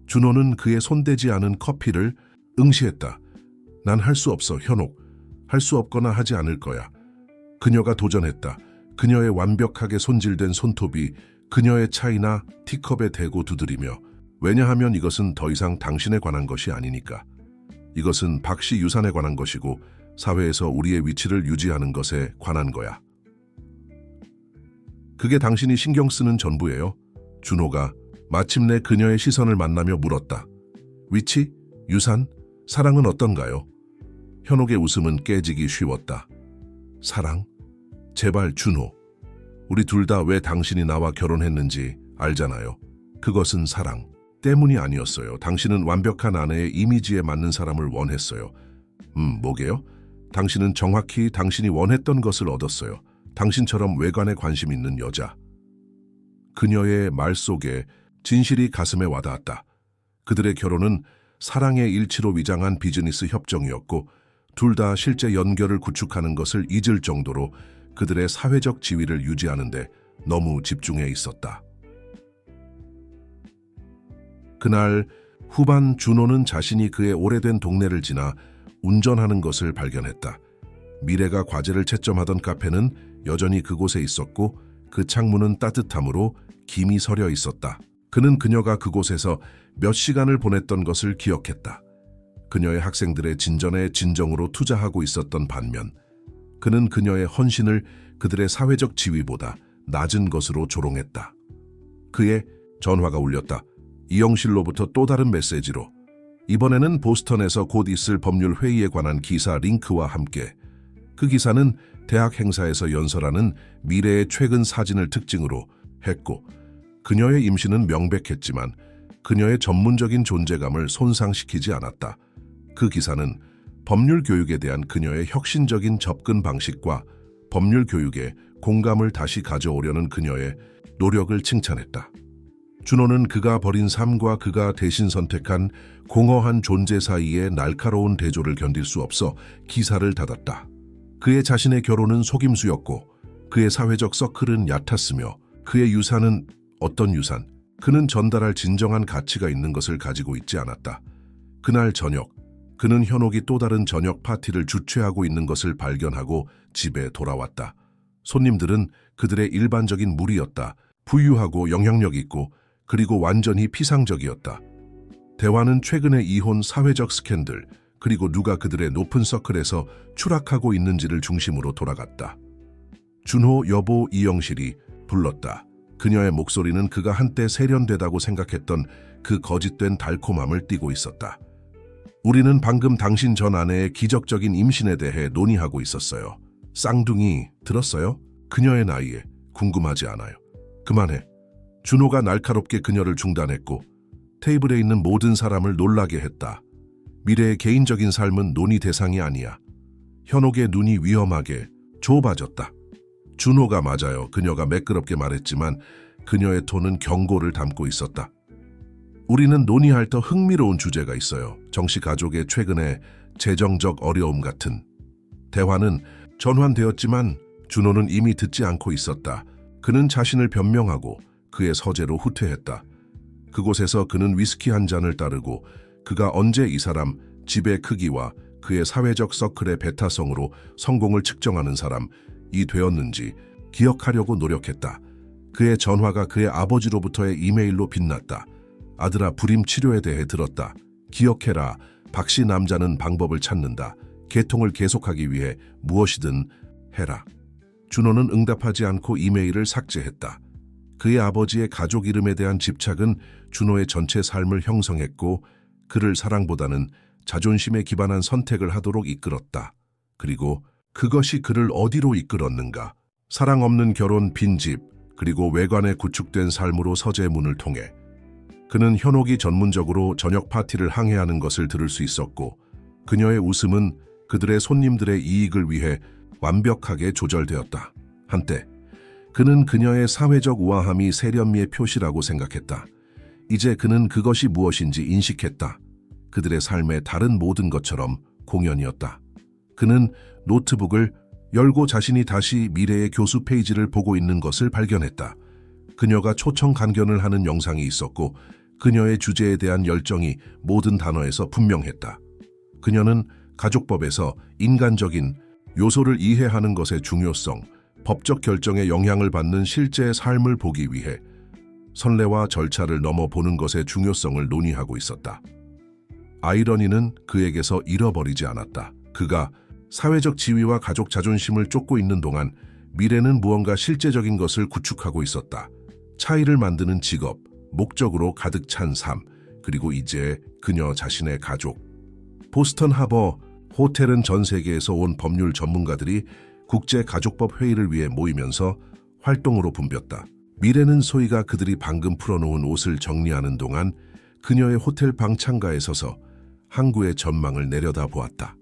준호는 그의 손대지 않은 커피를 응시했다. 난 할 수 없어, 현옥. 할 수 없거나 하지 않을 거야. 그녀가 도전했다. 그녀의 완벽하게 손질된 손톱이 그녀의 차이나 티컵에 대고 두드리며 왜냐하면 이것은 더 이상 당신에 관한 것이 아니니까. 이것은 박씨 유산에 관한 것이고 사회에서 우리의 위치를 유지하는 것에 관한 거야. 그게 당신이 신경 쓰는 전부예요. 준호가 마침내 그녀의 시선을 만나며 물었다. 위치? 유산? 사랑은 어떤가요? 현옥의 웃음은 깨지기 쉬웠다. 사랑? 제발 준호. 우리 둘 다 왜 당신이 나와 결혼했는지 알잖아요. 그것은 사랑 때문이 아니었어요. 당신은 완벽한 아내의 이미지에 맞는 사람을 원했어요. 뭐게요? 당신은 정확히 당신이 원했던 것을 얻었어요. 당신처럼 외관에 관심 있는 여자. 그녀의 말 속에 진실이 가슴에 와닿았다. 그들의 결혼은 사랑의 일치로 위장한 비즈니스 협정이었고 둘 다 실제 연결을 구축하는 것을 잊을 정도로 그들의 사회적 지위를 유지하는 데 너무 집중해 있었다. 그날 후반 준호는 자신이 그의 오래된 동네를 지나 운전하는 것을 발견했다. 미래가 과제를 채점하던 카페는 여전히 그곳에 있었고 그 창문은 따뜻함으로 김이 서려 있었다. 그는 그녀가 그곳에서 몇 시간을 보냈던 것을 기억했다. 그녀의 학생들의 진전에 진정으로 투자하고 있었던 반면 그는 그녀의 헌신을 그들의 사회적 지위보다 낮은 것으로 조롱했다. 그의 전화가 울렸다. 이영실로부터 또 다른 메시지로. 이번에는 보스턴에서 곧 있을 법률 회의에 관한 기사 링크와 함께. 그 기사는 대학 행사에서 연설하는 미래의 최근 사진을 특징으로 했고 그녀의 임신은 명백했지만 그녀의 전문적인 존재감을 손상시키지 않았다. 그 기사는 법률 교육에 대한 그녀의 혁신적인 접근 방식과 법률 교육에 공감을 다시 가져오려는 그녀의 노력을 칭찬했다. 준호는 그가 버린 삶과 그가 대신 선택한 공허한 존재 사이의 날카로운 대조를 견딜 수 없어 기사를 닫았다. 그의 자신의 결혼은 속임수였고 그의 사회적 서클은 얕았으며 그의 유산은 어떤 유산? 그는 전달할 진정한 가치가 있는 것을 가지고 있지 않았다. 그날 저녁, 그는 현옥이 또 다른 저녁 파티를 주최하고 있는 것을 발견하고 집에 돌아왔다. 손님들은 그들의 일반적인 무리였다. 부유하고 영향력 있고 그리고 완전히 피상적이었다. 대화는 최근의 이혼, 사회적 스캔들, 그리고 누가 그들의 높은 서클에서 추락하고 있는지를 중심으로 돌아갔다. 준호 여보 이영실이 불렀다. 그녀의 목소리는 그가 한때 세련되다고 생각했던 그 거짓된 달콤함을 띠고 있었다. 우리는 방금 당신 전 아내의 기적적인 임신에 대해 논의하고 있었어요. 쌍둥이 들었어요? 그녀의 나이에 궁금하지 않아요. 그만해. 준호가 날카롭게 그녀를 중단했고 테이블에 있는 모든 사람을 놀라게 했다. 미래의 개인적인 삶은 논의 대상이 아니야. 현옥의 눈이 위험하게 좁아졌다. 준호가 맞아요. 그녀가 매끄럽게 말했지만 그녀의 톤은 경고를 담고 있었다. 우리는 논의할 더 흥미로운 주제가 있어요. 정씨 가족의 최근의 재정적 어려움 같은. 대화는 전환되었지만 준호는 이미 듣지 않고 있었다. 그는 자신을 변명하고 그의 서재로 후퇴했다. 그곳에서 그는 위스키 한 잔을 따르고 그가 언제 이 사람, 집의 크기와 그의 사회적 서클의 배타성으로 성공을 측정하는 사람이 되었는지 기억하려고 노력했다. 그의 전화가 그의 아버지로부터의 이메일로 빛났다. 아들아, 불임 치료에 대해 들었다. 기억해라. 박씨 남자는 방법을 찾는다. 개통을 계속하기 위해 무엇이든 해라. 준호는 응답하지 않고 이메일을 삭제했다. 그의 아버지의 가족 이름에 대한 집착은 준호의 전체 삶을 형성했고 그를 사랑보다는 자존심에 기반한 선택을 하도록 이끌었다. 그리고 그것이 그를 어디로 이끌었는가? 사랑 없는 결혼, 빈집, 그리고 외관에 구축된 삶으로 서재 문을 통해 그는 현옥이 전문적으로 저녁 파티를 항해하는 것을 들을 수 있었고 그녀의 웃음은 그들의 손님들의 이익을 위해 완벽하게 조절되었다. 한때 그는 그녀의 사회적 우아함이 세련미의 표시라고 생각했다. 이제 그는 그것이 무엇인지 인식했다. 그들의 삶의 다른 모든 것처럼 공연이었다. 그는 노트북을 열고 자신이 다시 미래의 교수 페이지를 보고 있는 것을 발견했다. 그녀가 초청 간견을 하는 영상이 있었고 그녀의 주제에 대한 열정이 모든 단어에서 분명했다. 그녀는 가족법에서 인간적인 요소를 이해하는 것의 중요성, 법적 결정에 영향을 받는 실제의 삶을 보기 위해 선례와 절차를 넘어 보는 것의 중요성을 논의하고 있었다. 아이러니는 그에게서 잃어버리지 않았다. 그가 사회적 지위와 가족 자존심을 쫓고 있는 동안 미래는 무언가 실제적인 것을 구축하고 있었다. 차이를 만드는 직업, 목적으로 가득 찬 삶, 그리고 이제 그녀 자신의 가족. 보스턴 하버 호텔은 전 세계에서 온 법률 전문가들이 국제가족법 회의를 위해 모이면서 활동으로 붐볐다. 미래는 소희가 그들이 방금 풀어놓은 옷을 정리하는 동안 그녀의 호텔 방 창가에 서서 항구의 전망을 내려다보았다.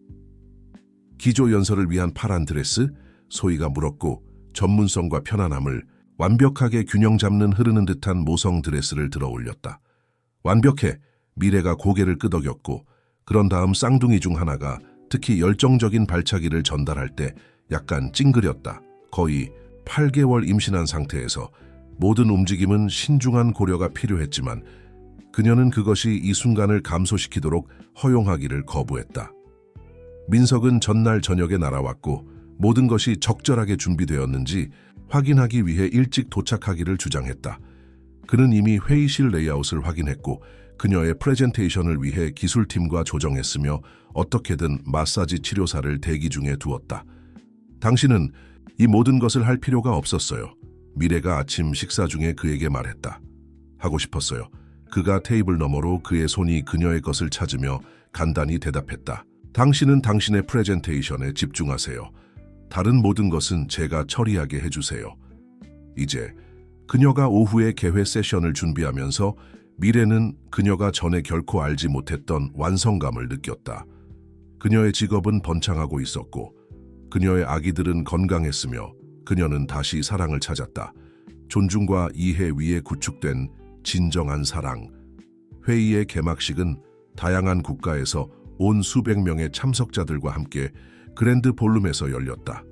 기조 연설을 위한 파란 드레스, 소희가 물었고 전문성과 편안함을 완벽하게 균형 잡는 흐르는 듯한 모성 드레스를 들어 올렸다. 완벽해. 미래가 고개를 끄덕였고 그런 다음 쌍둥이 중 하나가 특히 열정적인 발차기를 전달할 때 약간 찡그렸다. 거의 8개월 임신한 상태에서 모든 움직임은 신중한 고려가 필요했지만 그녀는 그것이 이 순간을 감소시키도록 허용하기를 거부했다. 민석은 전날 저녁에 날아왔고 모든 것이 적절하게 준비되었는지 확인하기 위해 일찍 도착하기를 주장했다. 그는 이미 회의실 레이아웃을 확인했고 그녀의 프레젠테이션을 위해 기술팀과 조정했으며 어떻게든 마사지 치료사를 대기 중에 두었다. 당신은 이 모든 것을 할 필요가 없었어요. 미래가 아침 식사 중에 그에게 말했다. 하고 싶었어요. 그가 테이블 너머로 그의 손이 그녀의 것을 찾으며 간단히 대답했다. 당신은 당신의 프레젠테이션에 집중하세요. 다른 모든 것은 제가 처리하게 해주세요. 이제 그녀가 오후에 개회 세션을 준비하면서 미래는 그녀가 전에 결코 알지 못했던 완성감을 느꼈다. 그녀의 직업은 번창하고 있었고 그녀의 아기들은 건강했으며 그녀는 다시 사랑을 찾았다. 존중과 이해 위에 구축된 진정한 사랑. 회의의 개막식은 다양한 국가에서 온 수백 명의 참석자들과 함께 그랜드 볼룸에서 열렸다.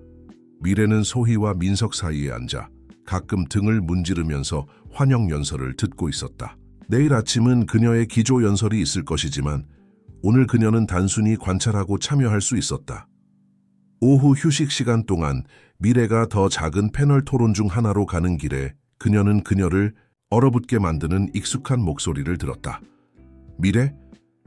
미래는 소희와 민석 사이에 앉아 가끔 등을 문지르면서 환영 연설을 듣고 있었다. 내일 아침은 그녀의 기조 연설이 있을 것이지만 오늘 그녀는 단순히 관찰하고 참여할 수 있었다. 오후 휴식 시간 동안 미래가 더 작은 패널 토론 중 하나로 가는 길에 그녀는 그녀를 얼어붙게 만드는 익숙한 목소리를 들었다. 미래?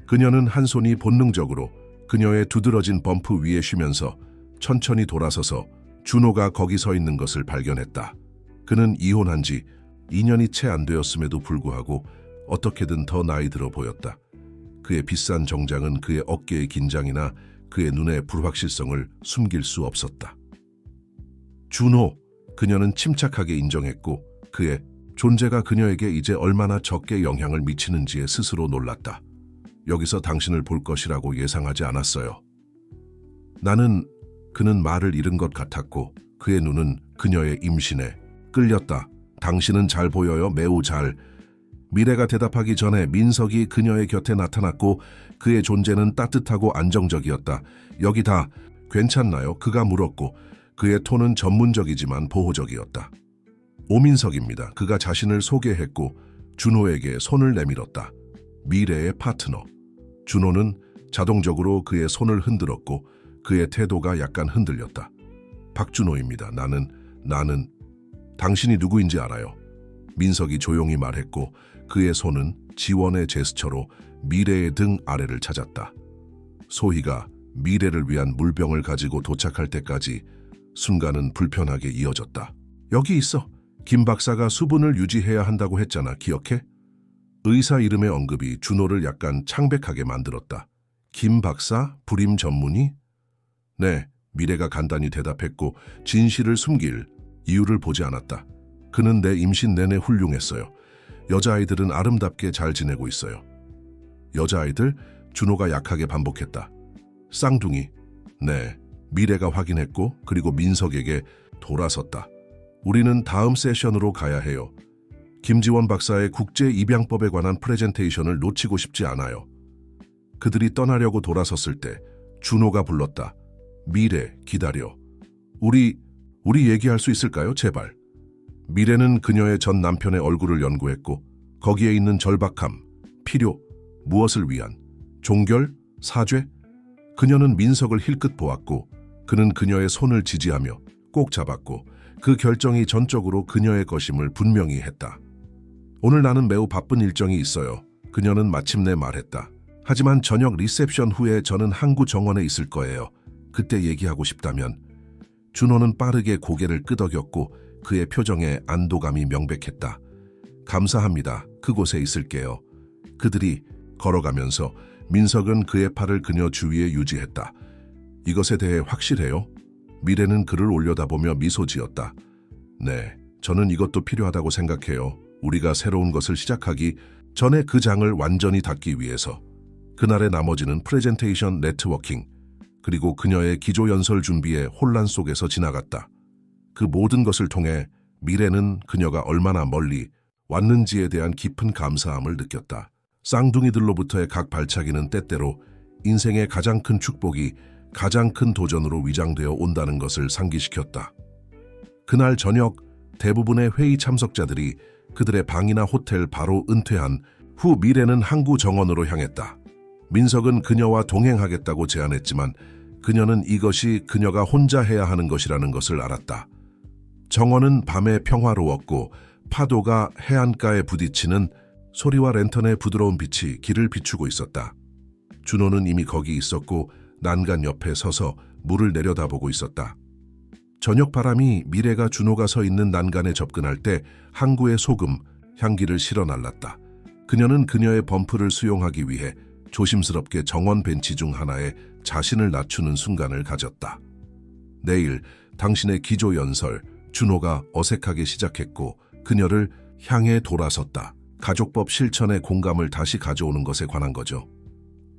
그녀는 한 손이 본능적으로 그녀의 두드러진 범프 위에 쉬면서 천천히 돌아서서 준호가 거기 서 있는 것을 발견했다. 그는 이혼한 지 2년이 채 안 되었음에도 불구하고 어떻게든 더 나이 들어 보였다. 그의 비싼 정장은 그의 어깨의 긴장이나 그의 눈의 불확실성을 숨길 수 없었다. 준호, 그녀는 침착하게 인정했고 그의 존재가 그녀에게 이제 얼마나 적게 영향을 미치는지에 스스로 놀랐다. 여기서 당신을 볼 것이라고 예상하지 않았어요. 그는 말을 잃은 것 같았고 그의 눈은 그녀의 임신에 끌렸다. 당신은 잘 보여요, 매우 잘. 미래가 대답하기 전에 민석이 그녀의 곁에 나타났고 그의 존재는 따뜻하고 안정적이었다. 여기 다 괜찮나요? 그가 물었고 그의 톤은 전문적이지만 보호적이었다. 오민석입니다. 그가 자신을 소개했고 준호에게 손을 내밀었다. 미래의 파트너. 준호는 자동적으로 그의 손을 흔들었고 그의 태도가 약간 흔들렸다. 박준호입니다. 나는 당신이 누구인지 알아요. 민석이 조용히 말했고 그의 손은 지원의 제스처로 미래의 등 아래를 찾았다. 소희가 미래를 위한 물병을 가지고 도착할 때까지 순간은 불편하게 이어졌다. 여기 있어. 김 박사가 수분을 유지해야 한다고 했잖아. 기억해? 의사 이름의 언급이 준호를 약간 창백하게 만들었다. 김 박사? 불임 전문의? 네, 미래가 간단히 대답했고 진실을 숨길 이유를 보지 않았다. 그는 내 임신 내내 훌륭했어요. 여자아이들은 아름답게 잘 지내고 있어요. 여자아이들? 준호가 약하게 반복했다. 쌍둥이. 네, 미래가 확인했고 그리고 민석에게 돌아섰다. 우리는 다음 세션으로 가야 해요. 김지원 박사의 국제입양법에 관한 프레젠테이션을 놓치고 싶지 않아요. 그들이 떠나려고 돌아섰을 때 준호가 불렀다. 미래, 기다려. 우리 얘기할 수 있을까요? 제발. 미래는 그녀의 전 남편의 얼굴을 연구했고 거기에 있는 절박함, 필요, 무엇을 위한, 종결, 사죄? 그녀는 민석을 힐끗 보았고 그는 그녀의 손을 지지하며 꼭 잡았고 그 결정이 전적으로 그녀의 것임을 분명히 했다. 오늘 나는 매우 바쁜 일정이 있어요. 그녀는 마침내 말했다. 하지만 저녁 리셉션 후에 저는 항구 정원에 있을 거예요. 그때 얘기하고 싶다면. 준호는 빠르게 고개를 끄덕였고 그의 표정에 안도감이 명백했다. 감사합니다. 그곳에 있을게요. 그들이 걸어가면서 민석은 그의 팔을 그녀 주위에 유지했다. 이것에 대해 확실해요? 미래는 그를 올려다보며 미소 지었다. 네, 저는 이것도 필요하다고 생각해요. 우리가 새로운 것을 시작하기 전에 그 장을 완전히 닫기 위해서. 그날의 나머지는 프레젠테이션 네트워킹, 그리고 그녀의 기조 연설 준비의 혼란 속에서 지나갔다. 그 모든 것을 통해 미래는 그녀가 얼마나 멀리 왔는지에 대한 깊은 감사함을 느꼈다. 쌍둥이들로부터의 각 발차기는 때때로 인생의 가장 큰 축복이 가장 큰 도전으로 위장되어 온다는 것을 상기시켰다. 그날 저녁 대부분의 회의 참석자들이 그들의 방이나 호텔 바로 은퇴한 후 미래는 항구 정원으로 향했다. 민석은 그녀와 동행하겠다고 제안했지만 그녀는 이것이 그녀가 혼자 해야 하는 것이라는 것을 알았다. 정원은 밤에 평화로웠고 파도가 해안가에 부딪히는 소리와 랜턴의 부드러운 빛이 길을 비추고 있었다. 준호는 이미 거기 있었고 난간 옆에 서서 물을 내려다보고 있었다. 저녁 바람이 미래가 준호가 서 있는 난간에 접근할 때 항구의 소금, 향기를 실어 날랐다. 그녀는 그녀의 범프를 수용하기 위해 조심스럽게 정원 벤치 중 하나에 자신을 낮추는 순간을 가졌다. 내일 당신의 기조연설, 준호가 어색하게 시작했고 그녀를 향해 돌아섰다. 가족법 실천의 공감을 다시 가져오는 것에 관한 거죠.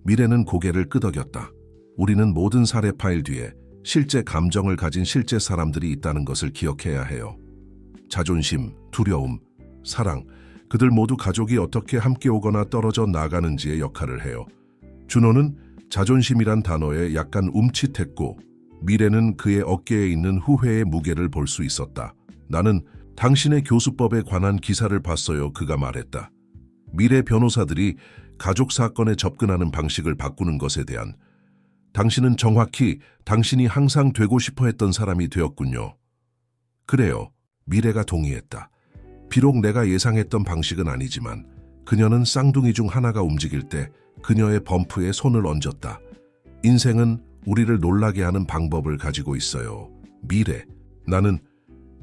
미래는 고개를 끄덕였다. 우리는 모든 사례 파일 뒤에 실제 감정을 가진 실제 사람들이 있다는 것을 기억해야 해요. 자존심, 두려움, 사랑, 그들 모두 가족이 어떻게 함께 오거나 떨어져 나가는지의 역할을 해요. 준호는 자존심이란 단어에 약간 움찔했고 미래는 그의 어깨에 있는 후회의 무게를 볼 수 있었다. 나는 당신의 교수법에 관한 기사를 봤어요. 그가 말했다. 미래 변호사들이 가족 사건에 접근하는 방식을 바꾸는 것에 대한 당신은 정확히 당신이 항상 되고 싶어 했던 사람이 되었군요. 그래요. 미래가 동의했다. 비록 내가 예상했던 방식은 아니지만 그녀는 쌍둥이 중 하나가 움직일 때 그녀의 범프에 손을 얹었다. 인생은 우리를 놀라게 하는 방법을 가지고 있어요. 미래.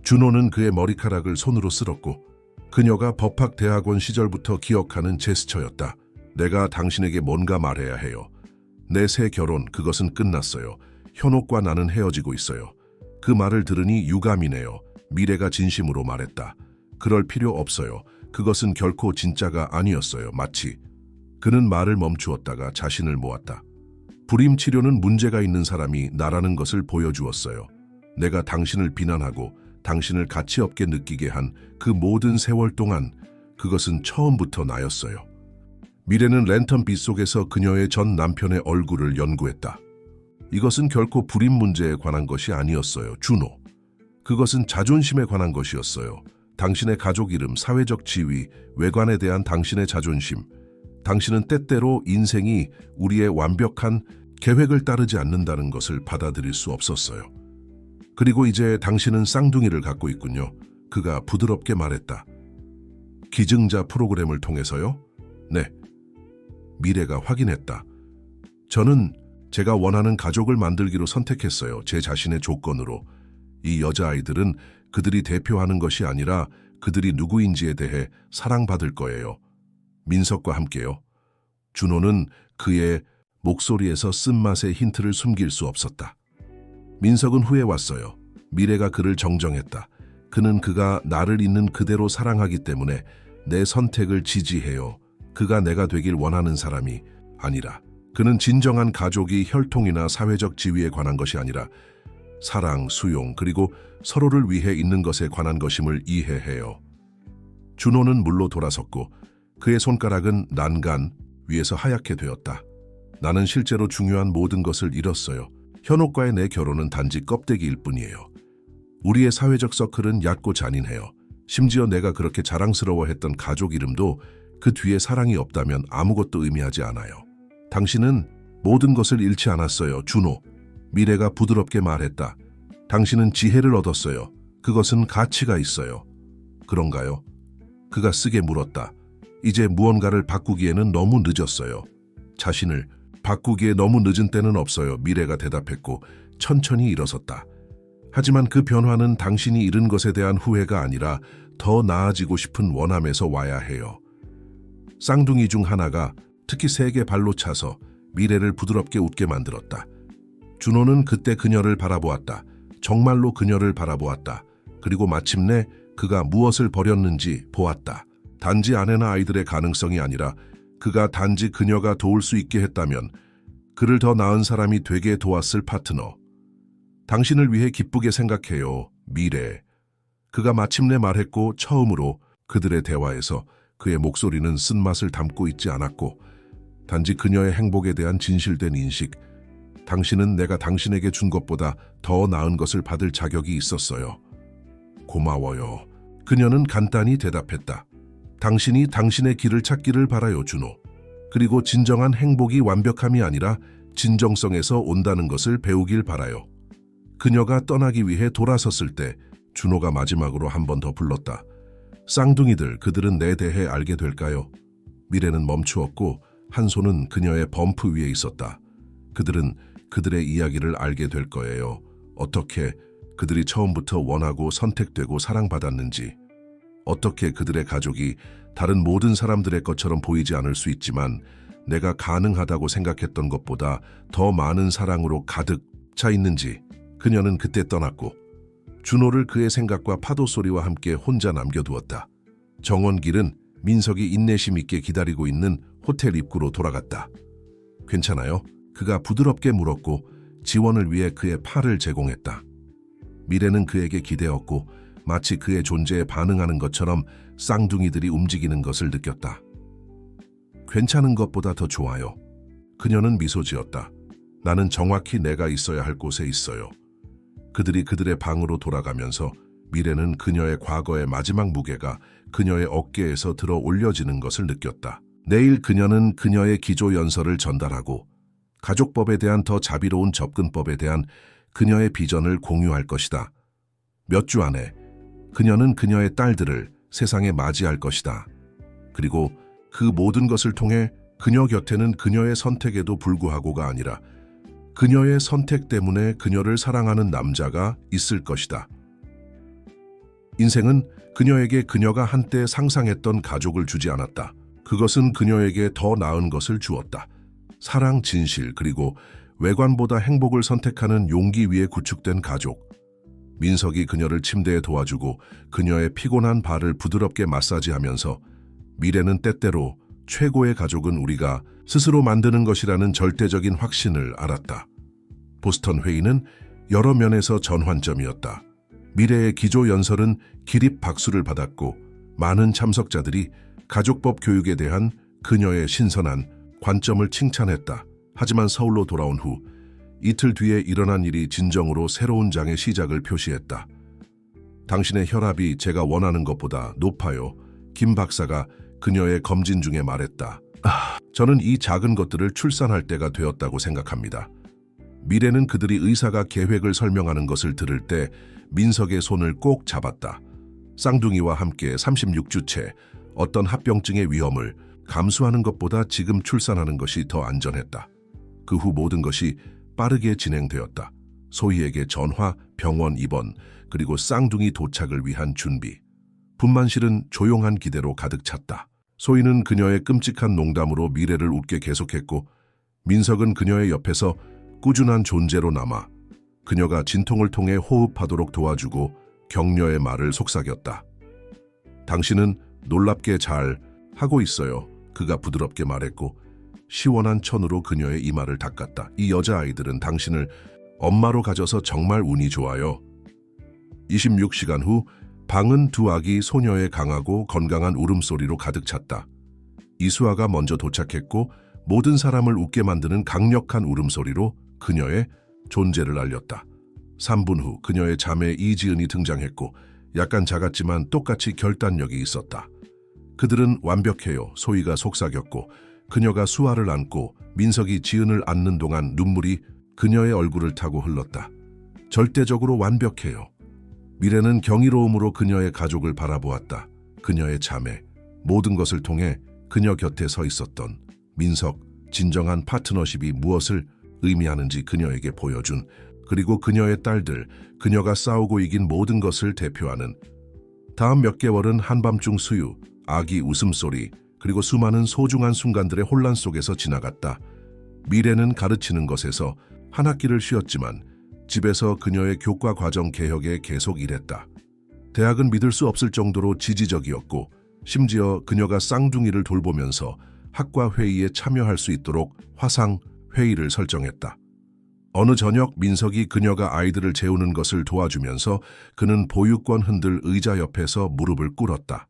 준호는 그의 머리카락을 손으로 쓸었고 그녀가 법학대학원 시절부터 기억하는 제스처였다. 내가 당신에게 뭔가 말해야 해요. 내 새 결혼, 그것은 끝났어요. 현옥과 나는 헤어지고 있어요. 그 말을 들으니 유감이네요. 미래가 진심으로 말했다. 그럴 필요 없어요. 그것은 결코 진짜가 아니었어요. 마치 그는 말을 멈추었다가 자신을 모았다. 불임 치료는 문제가 있는 사람이 나라는 것을 보여주었어요. 내가 당신을 비난하고 당신을 가치 없게 느끼게 한 그 모든 세월 동안 그것은 처음부터 나였어요. 미래는 랜턴 빛 속에서 그녀의 전 남편의 얼굴을 연구했다. 이것은 결코 불임 문제에 관한 것이 아니었어요. 준호. 그것은 자존심에 관한 것이었어요. 당신의 가족 이름, 사회적 지위, 외관에 대한 당신의 자존심. 당신은 때때로 인생이 우리의 완벽한 계획을 따르지 않는다는 것을 받아들일 수 없었어요. 그리고 이제 당신은 쌍둥이를 갖고 있군요. 그가 부드럽게 말했다. 기증자 프로그램을 통해서요? 네. 미래가 확인했다. 저는 제가 원하는 가족을 만들기로 선택했어요. 제 자신의 조건으로. 이 여자아이들은 그들이 대표하는 것이 아니라 그들이 누구인지에 대해 사랑받을 거예요. 민석과 함께요. 준호는 그의 목소리에서 쓴맛의 힌트를 숨길 수 없었다. 민석은 후에 왔어요. 미래가 그를 정정했다. 그는 그가 나를 있는 그대로 사랑하기 때문에 내 선택을 지지해요. 그가 내가 되길 원하는 사람이 아니라 그는 진정한 가족이 혈통이나 사회적 지위에 관한 것이 아니라 사랑, 수용, 그리고 서로를 위해 있는 것에 관한 것임을 이해해요. 준호는 물로 돌아섰고 그의 손가락은 난간 위에서 하얗게 되었다. 나는 실제로 중요한 모든 것을 잃었어요. 현옥과의 내 결혼은 단지 껍데기일 뿐이에요. 우리의 사회적 서클은 얕고 잔인해요. 심지어 내가 그렇게 자랑스러워했던 가족 이름도 그 뒤에 사랑이 없다면 아무것도 의미하지 않아요. 당신은 모든 것을 잃지 않았어요, 준호. 미래가 부드럽게 말했다. 당신은 지혜를 얻었어요. 그것은 가치가 있어요. 그런가요? 그가 쓰게 물었다. 이제 무언가를 바꾸기에는 너무 늦었어요. 자신을 바꾸기에 너무 늦은 때는 없어요. 미래가 대답했고 천천히 일어섰다. 하지만 그 변화는 당신이 잃은 것에 대한 후회가 아니라 더 나아지고 싶은 원함에서 와야 해요. 쌍둥이 중 하나가 특히 세게 발로 차서 미래를 부드럽게 웃게 만들었다. 준호는 그때 그녀를 바라보았다. 정말로 그녀를 바라보았다. 그리고 마침내 그가 무엇을 버렸는지 보았다. 단지 아내나 아이들의 가능성이 아니라 그가 단지 그녀가 도울 수 있게 했다면 그를 더 나은 사람이 되게 도왔을 파트너. 당신을 위해 기쁘게 생각해요, 미래. 그가 마침내 말했고 처음으로 그들의 대화에서 그의 목소리는 쓴맛을 담고 있지 않았고 단지 그녀의 행복에 대한 진실된 인식. 당신은 내가 당신에게 준 것보다 더 나은 것을 받을 자격이 있었어요. 고마워요. 그녀는 간단히 대답했다. 당신이 당신의 길을 찾기를 바라요, 준호. 그리고 진정한 행복이 완벽함이 아니라 진정성에서 온다는 것을 배우길 바라요. 그녀가 떠나기 위해 돌아섰을 때 준호가 마지막으로 한 번 더 불렀다. 쌍둥이들, 그들은 내 대해 알게 될까요? 미래는 멈추었고 한 손은 그녀의 범프 위에 있었다. 그들은 그들의 이야기를 알게 될 거예요. 어떻게 그들이 처음부터 원하고 선택되고 사랑받았는지. 어떻게 그들의 가족이 다른 모든 사람들의 것처럼 보이지 않을 수 있지만 내가 가능하다고 생각했던 것보다 더 많은 사랑으로 가득 차 있는지. 그녀는 그때 떠났고 준호를 그의 생각과 파도 소리와 함께 혼자 남겨두었다. 정원길은 민석이 인내심 있게 기다리고 있는 호텔 입구로 돌아갔다. 괜찮아요? 그가 부드럽게 물었고 지원을 위해 그의 팔을 제공했다. 미래는 그에게 기대었고 마치 그의 존재에 반응하는 것처럼 쌍둥이들이 움직이는 것을 느꼈다. 괜찮은 것보다 더 좋아요. 그녀는 미소 지었다. 나는 정확히 내가 있어야 할 곳에 있어요. 그들이 그들의 방으로 돌아가면서 미래는 그녀의 과거의 마지막 무게가 그녀의 어깨에서 들어 올려지는 것을 느꼈다. 내일 그녀는 그녀의 기조연설을 전달하고 가족법에 대한 더 자비로운 접근법에 대한 그녀의 비전을 공유할 것이다. 몇 주 안에 그녀는 그녀의 딸들을 세상에 맞이할 것이다. 그리고 그 모든 것을 통해 그녀 곁에는 그녀의 선택에도 불구하고가 아니라 그녀의 선택 때문에 그녀를 사랑하는 남자가 있을 것이다. 인생은 그녀에게 그녀가 한때 상상했던 가족을 주지 않았다. 그것은 그녀에게 더 나은 것을 주었다. 사랑, 진실, 그리고 외관보다 행복을 선택하는 용기 위에 구축된 가족. 민석이 그녀를 침대에 도와주고 그녀의 피곤한 발을 부드럽게 마사지하면서 미래는 때때로 최고의 가족은 우리가 스스로 만드는 것이라는 절대적인 확신을 알았다. 보스턴 회의는 여러 면에서 전환점이었다. 미래의 기조연설은 기립 박수를 받았고 많은 참석자들이 가족법 교육에 대한 그녀의 신선한 관점을 칭찬했다. 하지만 서울로 돌아온 후 이틀 뒤에 일어난 일이 진정으로 새로운 장의 시작을 표시했다. 당신의 혈압이 제가 원하는 것보다 높아요. 김 박사가 그녀의 검진 중에 말했다. 저는 이 작은 것들을 출산할 때가 되었다고 생각합니다. 미래는 그들이 의사가 계획을 설명하는 것을 들을 때 민석의 손을 꼭 잡았다. 쌍둥이와 함께 36주째 어떤 합병증의 위험을 감수하는 것보다 지금 출산하는 것이 더 안전했다. 그 후 모든 것이 빠르게 진행되었다. 소희에게 전화, 병원 입원, 그리고 쌍둥이 도착을 위한 준비. 분만실은 조용한 기대로 가득 찼다. 소희는 그녀의 끔찍한 농담으로 미래를 웃게 계속했고 민석은 그녀의 옆에서 꾸준한 존재로 남아 그녀가 진통을 통해 호흡하도록 도와주고 격려의 말을 속삭였다. 당신은 놀랍게 잘 하고 있어요. 그가 부드럽게 말했고 시원한 천으로 그녀의 이마를 닦았다. 이 여자아이들은 당신을 엄마로 가져서 정말 운이 좋아요. 26시간 후 방은 두 아기 소녀의 강하고 건강한 울음소리로 가득 찼다. 이수아가 먼저 도착했고 모든 사람을 웃게 만드는 강력한 울음소리로 그녀의 존재를 알렸다. 3분 후 그녀의 자매 이지은이 등장했고 약간 작았지만 똑같이 결단력이 있었다. 그들은 완벽해요. 소희가 속삭였고 그녀가 수아를 안고 민석이 지은을 안는 동안 눈물이 그녀의 얼굴을 타고 흘렀다. 절대적으로 완벽해요. 미래는 경이로움으로 그녀의 가족을 바라보았다. 그녀의 자매, 모든 것을 통해 그녀 곁에 서 있었던 민석, 진정한 파트너십이 무엇을 의미하는지 그녀에게 보여준, 그리고 그녀의 딸들, 그녀가 싸우고 이긴 모든 것을 대표하는. 다음 몇 개월은 한밤중 수유, 아기 웃음소리, 그리고 수많은 소중한 순간들의 혼란 속에서 지나갔다. 미래는 가르치는 것에서 한 학기를 쉬었지만 집에서 그녀의 교과 과정 개혁에 계속 일했다. 대학은 믿을 수 없을 정도로 지지적이었고 심지어 그녀가 쌍둥이를 돌보면서 학과 회의에 참여할 수 있도록 화상 회의를 설정했다. 어느 저녁 민석이 그녀가 아이들을 재우는 것을 도와주면서 그는 보육권 흔들 의자 옆에서 무릎을 꿇었다.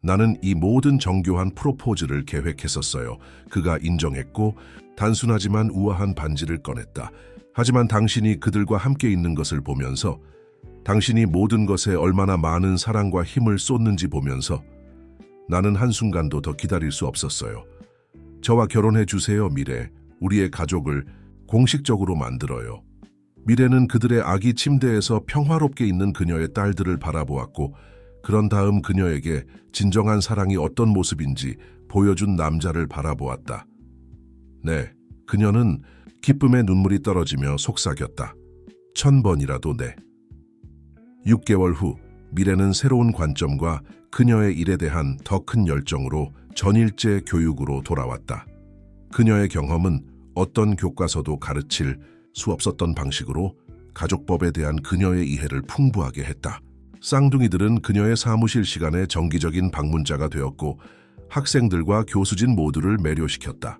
나는 이 모든 정교한 프로포즈를 계획했었어요. 그가 인정했고 단순하지만 우아한 반지를 꺼냈다. 하지만 당신이 그들과 함께 있는 것을 보면서, 당신이 모든 것에 얼마나 많은 사랑과 힘을 쏟는지 보면서 나는 한순간도 더 기다릴 수 없었어요. 저와 결혼해 주세요, 미래. 우리의 가족을 공식적으로 만들어요. 미래는 그들의 아기 침대에서 평화롭게 있는 그녀의 딸들을 바라보았고, 그런 다음 그녀에게 진정한 사랑이 어떤 모습인지 보여준 남자를 바라보았다. 네, 그녀는 기쁨의 눈물이 떨어지며 속삭였다. 1000번이라도 네. 6개월 후 미래는 새로운 관점과 그녀의 일에 대한 더 큰 열정으로 전일제 교육으로 돌아왔다. 그녀의 경험은 어떤 교과서도 가르칠 수 없었던 방식으로 가족법에 대한 그녀의 이해를 풍부하게 했다. 쌍둥이들은 그녀의 사무실 시간에 정기적인 방문자가 되었고 학생들과 교수진 모두를 매료시켰다.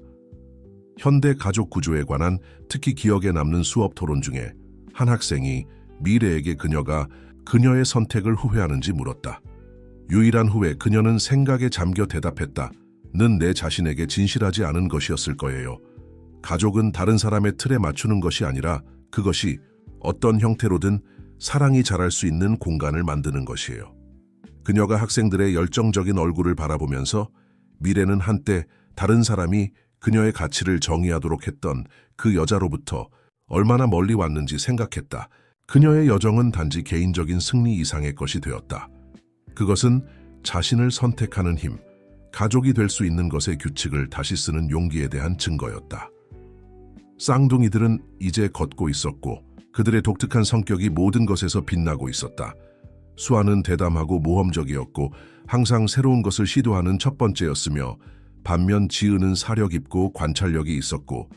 현대 가족 구조에 관한 특히 기억에 남는 수업 토론 중에 한 학생이 미래에게 그녀가 그녀의 선택을 후회하는지 물었다. 유일한 후회, 그녀는 생각에 잠겨 대답했다. 는 내 자신에게 진실하지 않은 것이었을 거예요. 가족은 다른 사람의 틀에 맞추는 것이 아니라 그것이 어떤 형태로든 사랑이 자랄 수 있는 공간을 만드는 것이에요. 그녀가 학생들의 열정적인 얼굴을 바라보면서 미래는 한때 다른 사람이 그녀의 가치를 정의하도록 했던 그 여자로부터 얼마나 멀리 왔는지 생각했다. 그녀의 여정은 단지 개인적인 승리 이상의 것이 되었다. 그것은 자신을 선택하는 힘, 가족이 될 수 있는 것의 규칙을 다시 쓰는 용기에 대한 증거였다. 쌍둥이들은 이제 걷고 있었고 그들의 독특한 성격이 모든 것에서 빛나고 있었다. 수아는 대담하고 모험적이었고 항상 새로운 것을 시도하는 첫 번째였으며, 반면 지은은 사려 깊고 관찰력이 있었고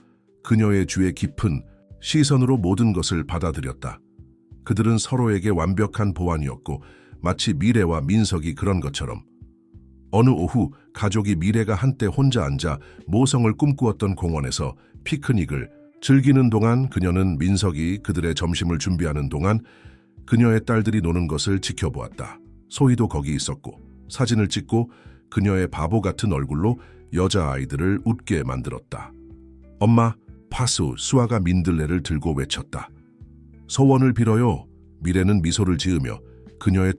그녀의 주의 깊은 시선으로 모든 것을 받아들였다. 그들은 서로에게 완벽한 보완이었고 마치 미래와 민석이 그런 것처럼. 어느 오후 가족이 미래가 한때 혼자 앉아 모성을 꿈꾸었던 공원에서 피크닉을 즐기는 동안, 그녀는 민석이 그들의 점심을 준비하는 동안 그녀의 딸들이 노는 것을 지켜보았다. 소희도 거기 있었고 사진을 찍고 그녀의 바보 같은 얼굴로 여자아이들을 웃게 만들었다. 엄마, 파수, 수아가 민들레를 들고 외쳤다. 소원을 빌어요. 미래는 미소를 지으며 그녀의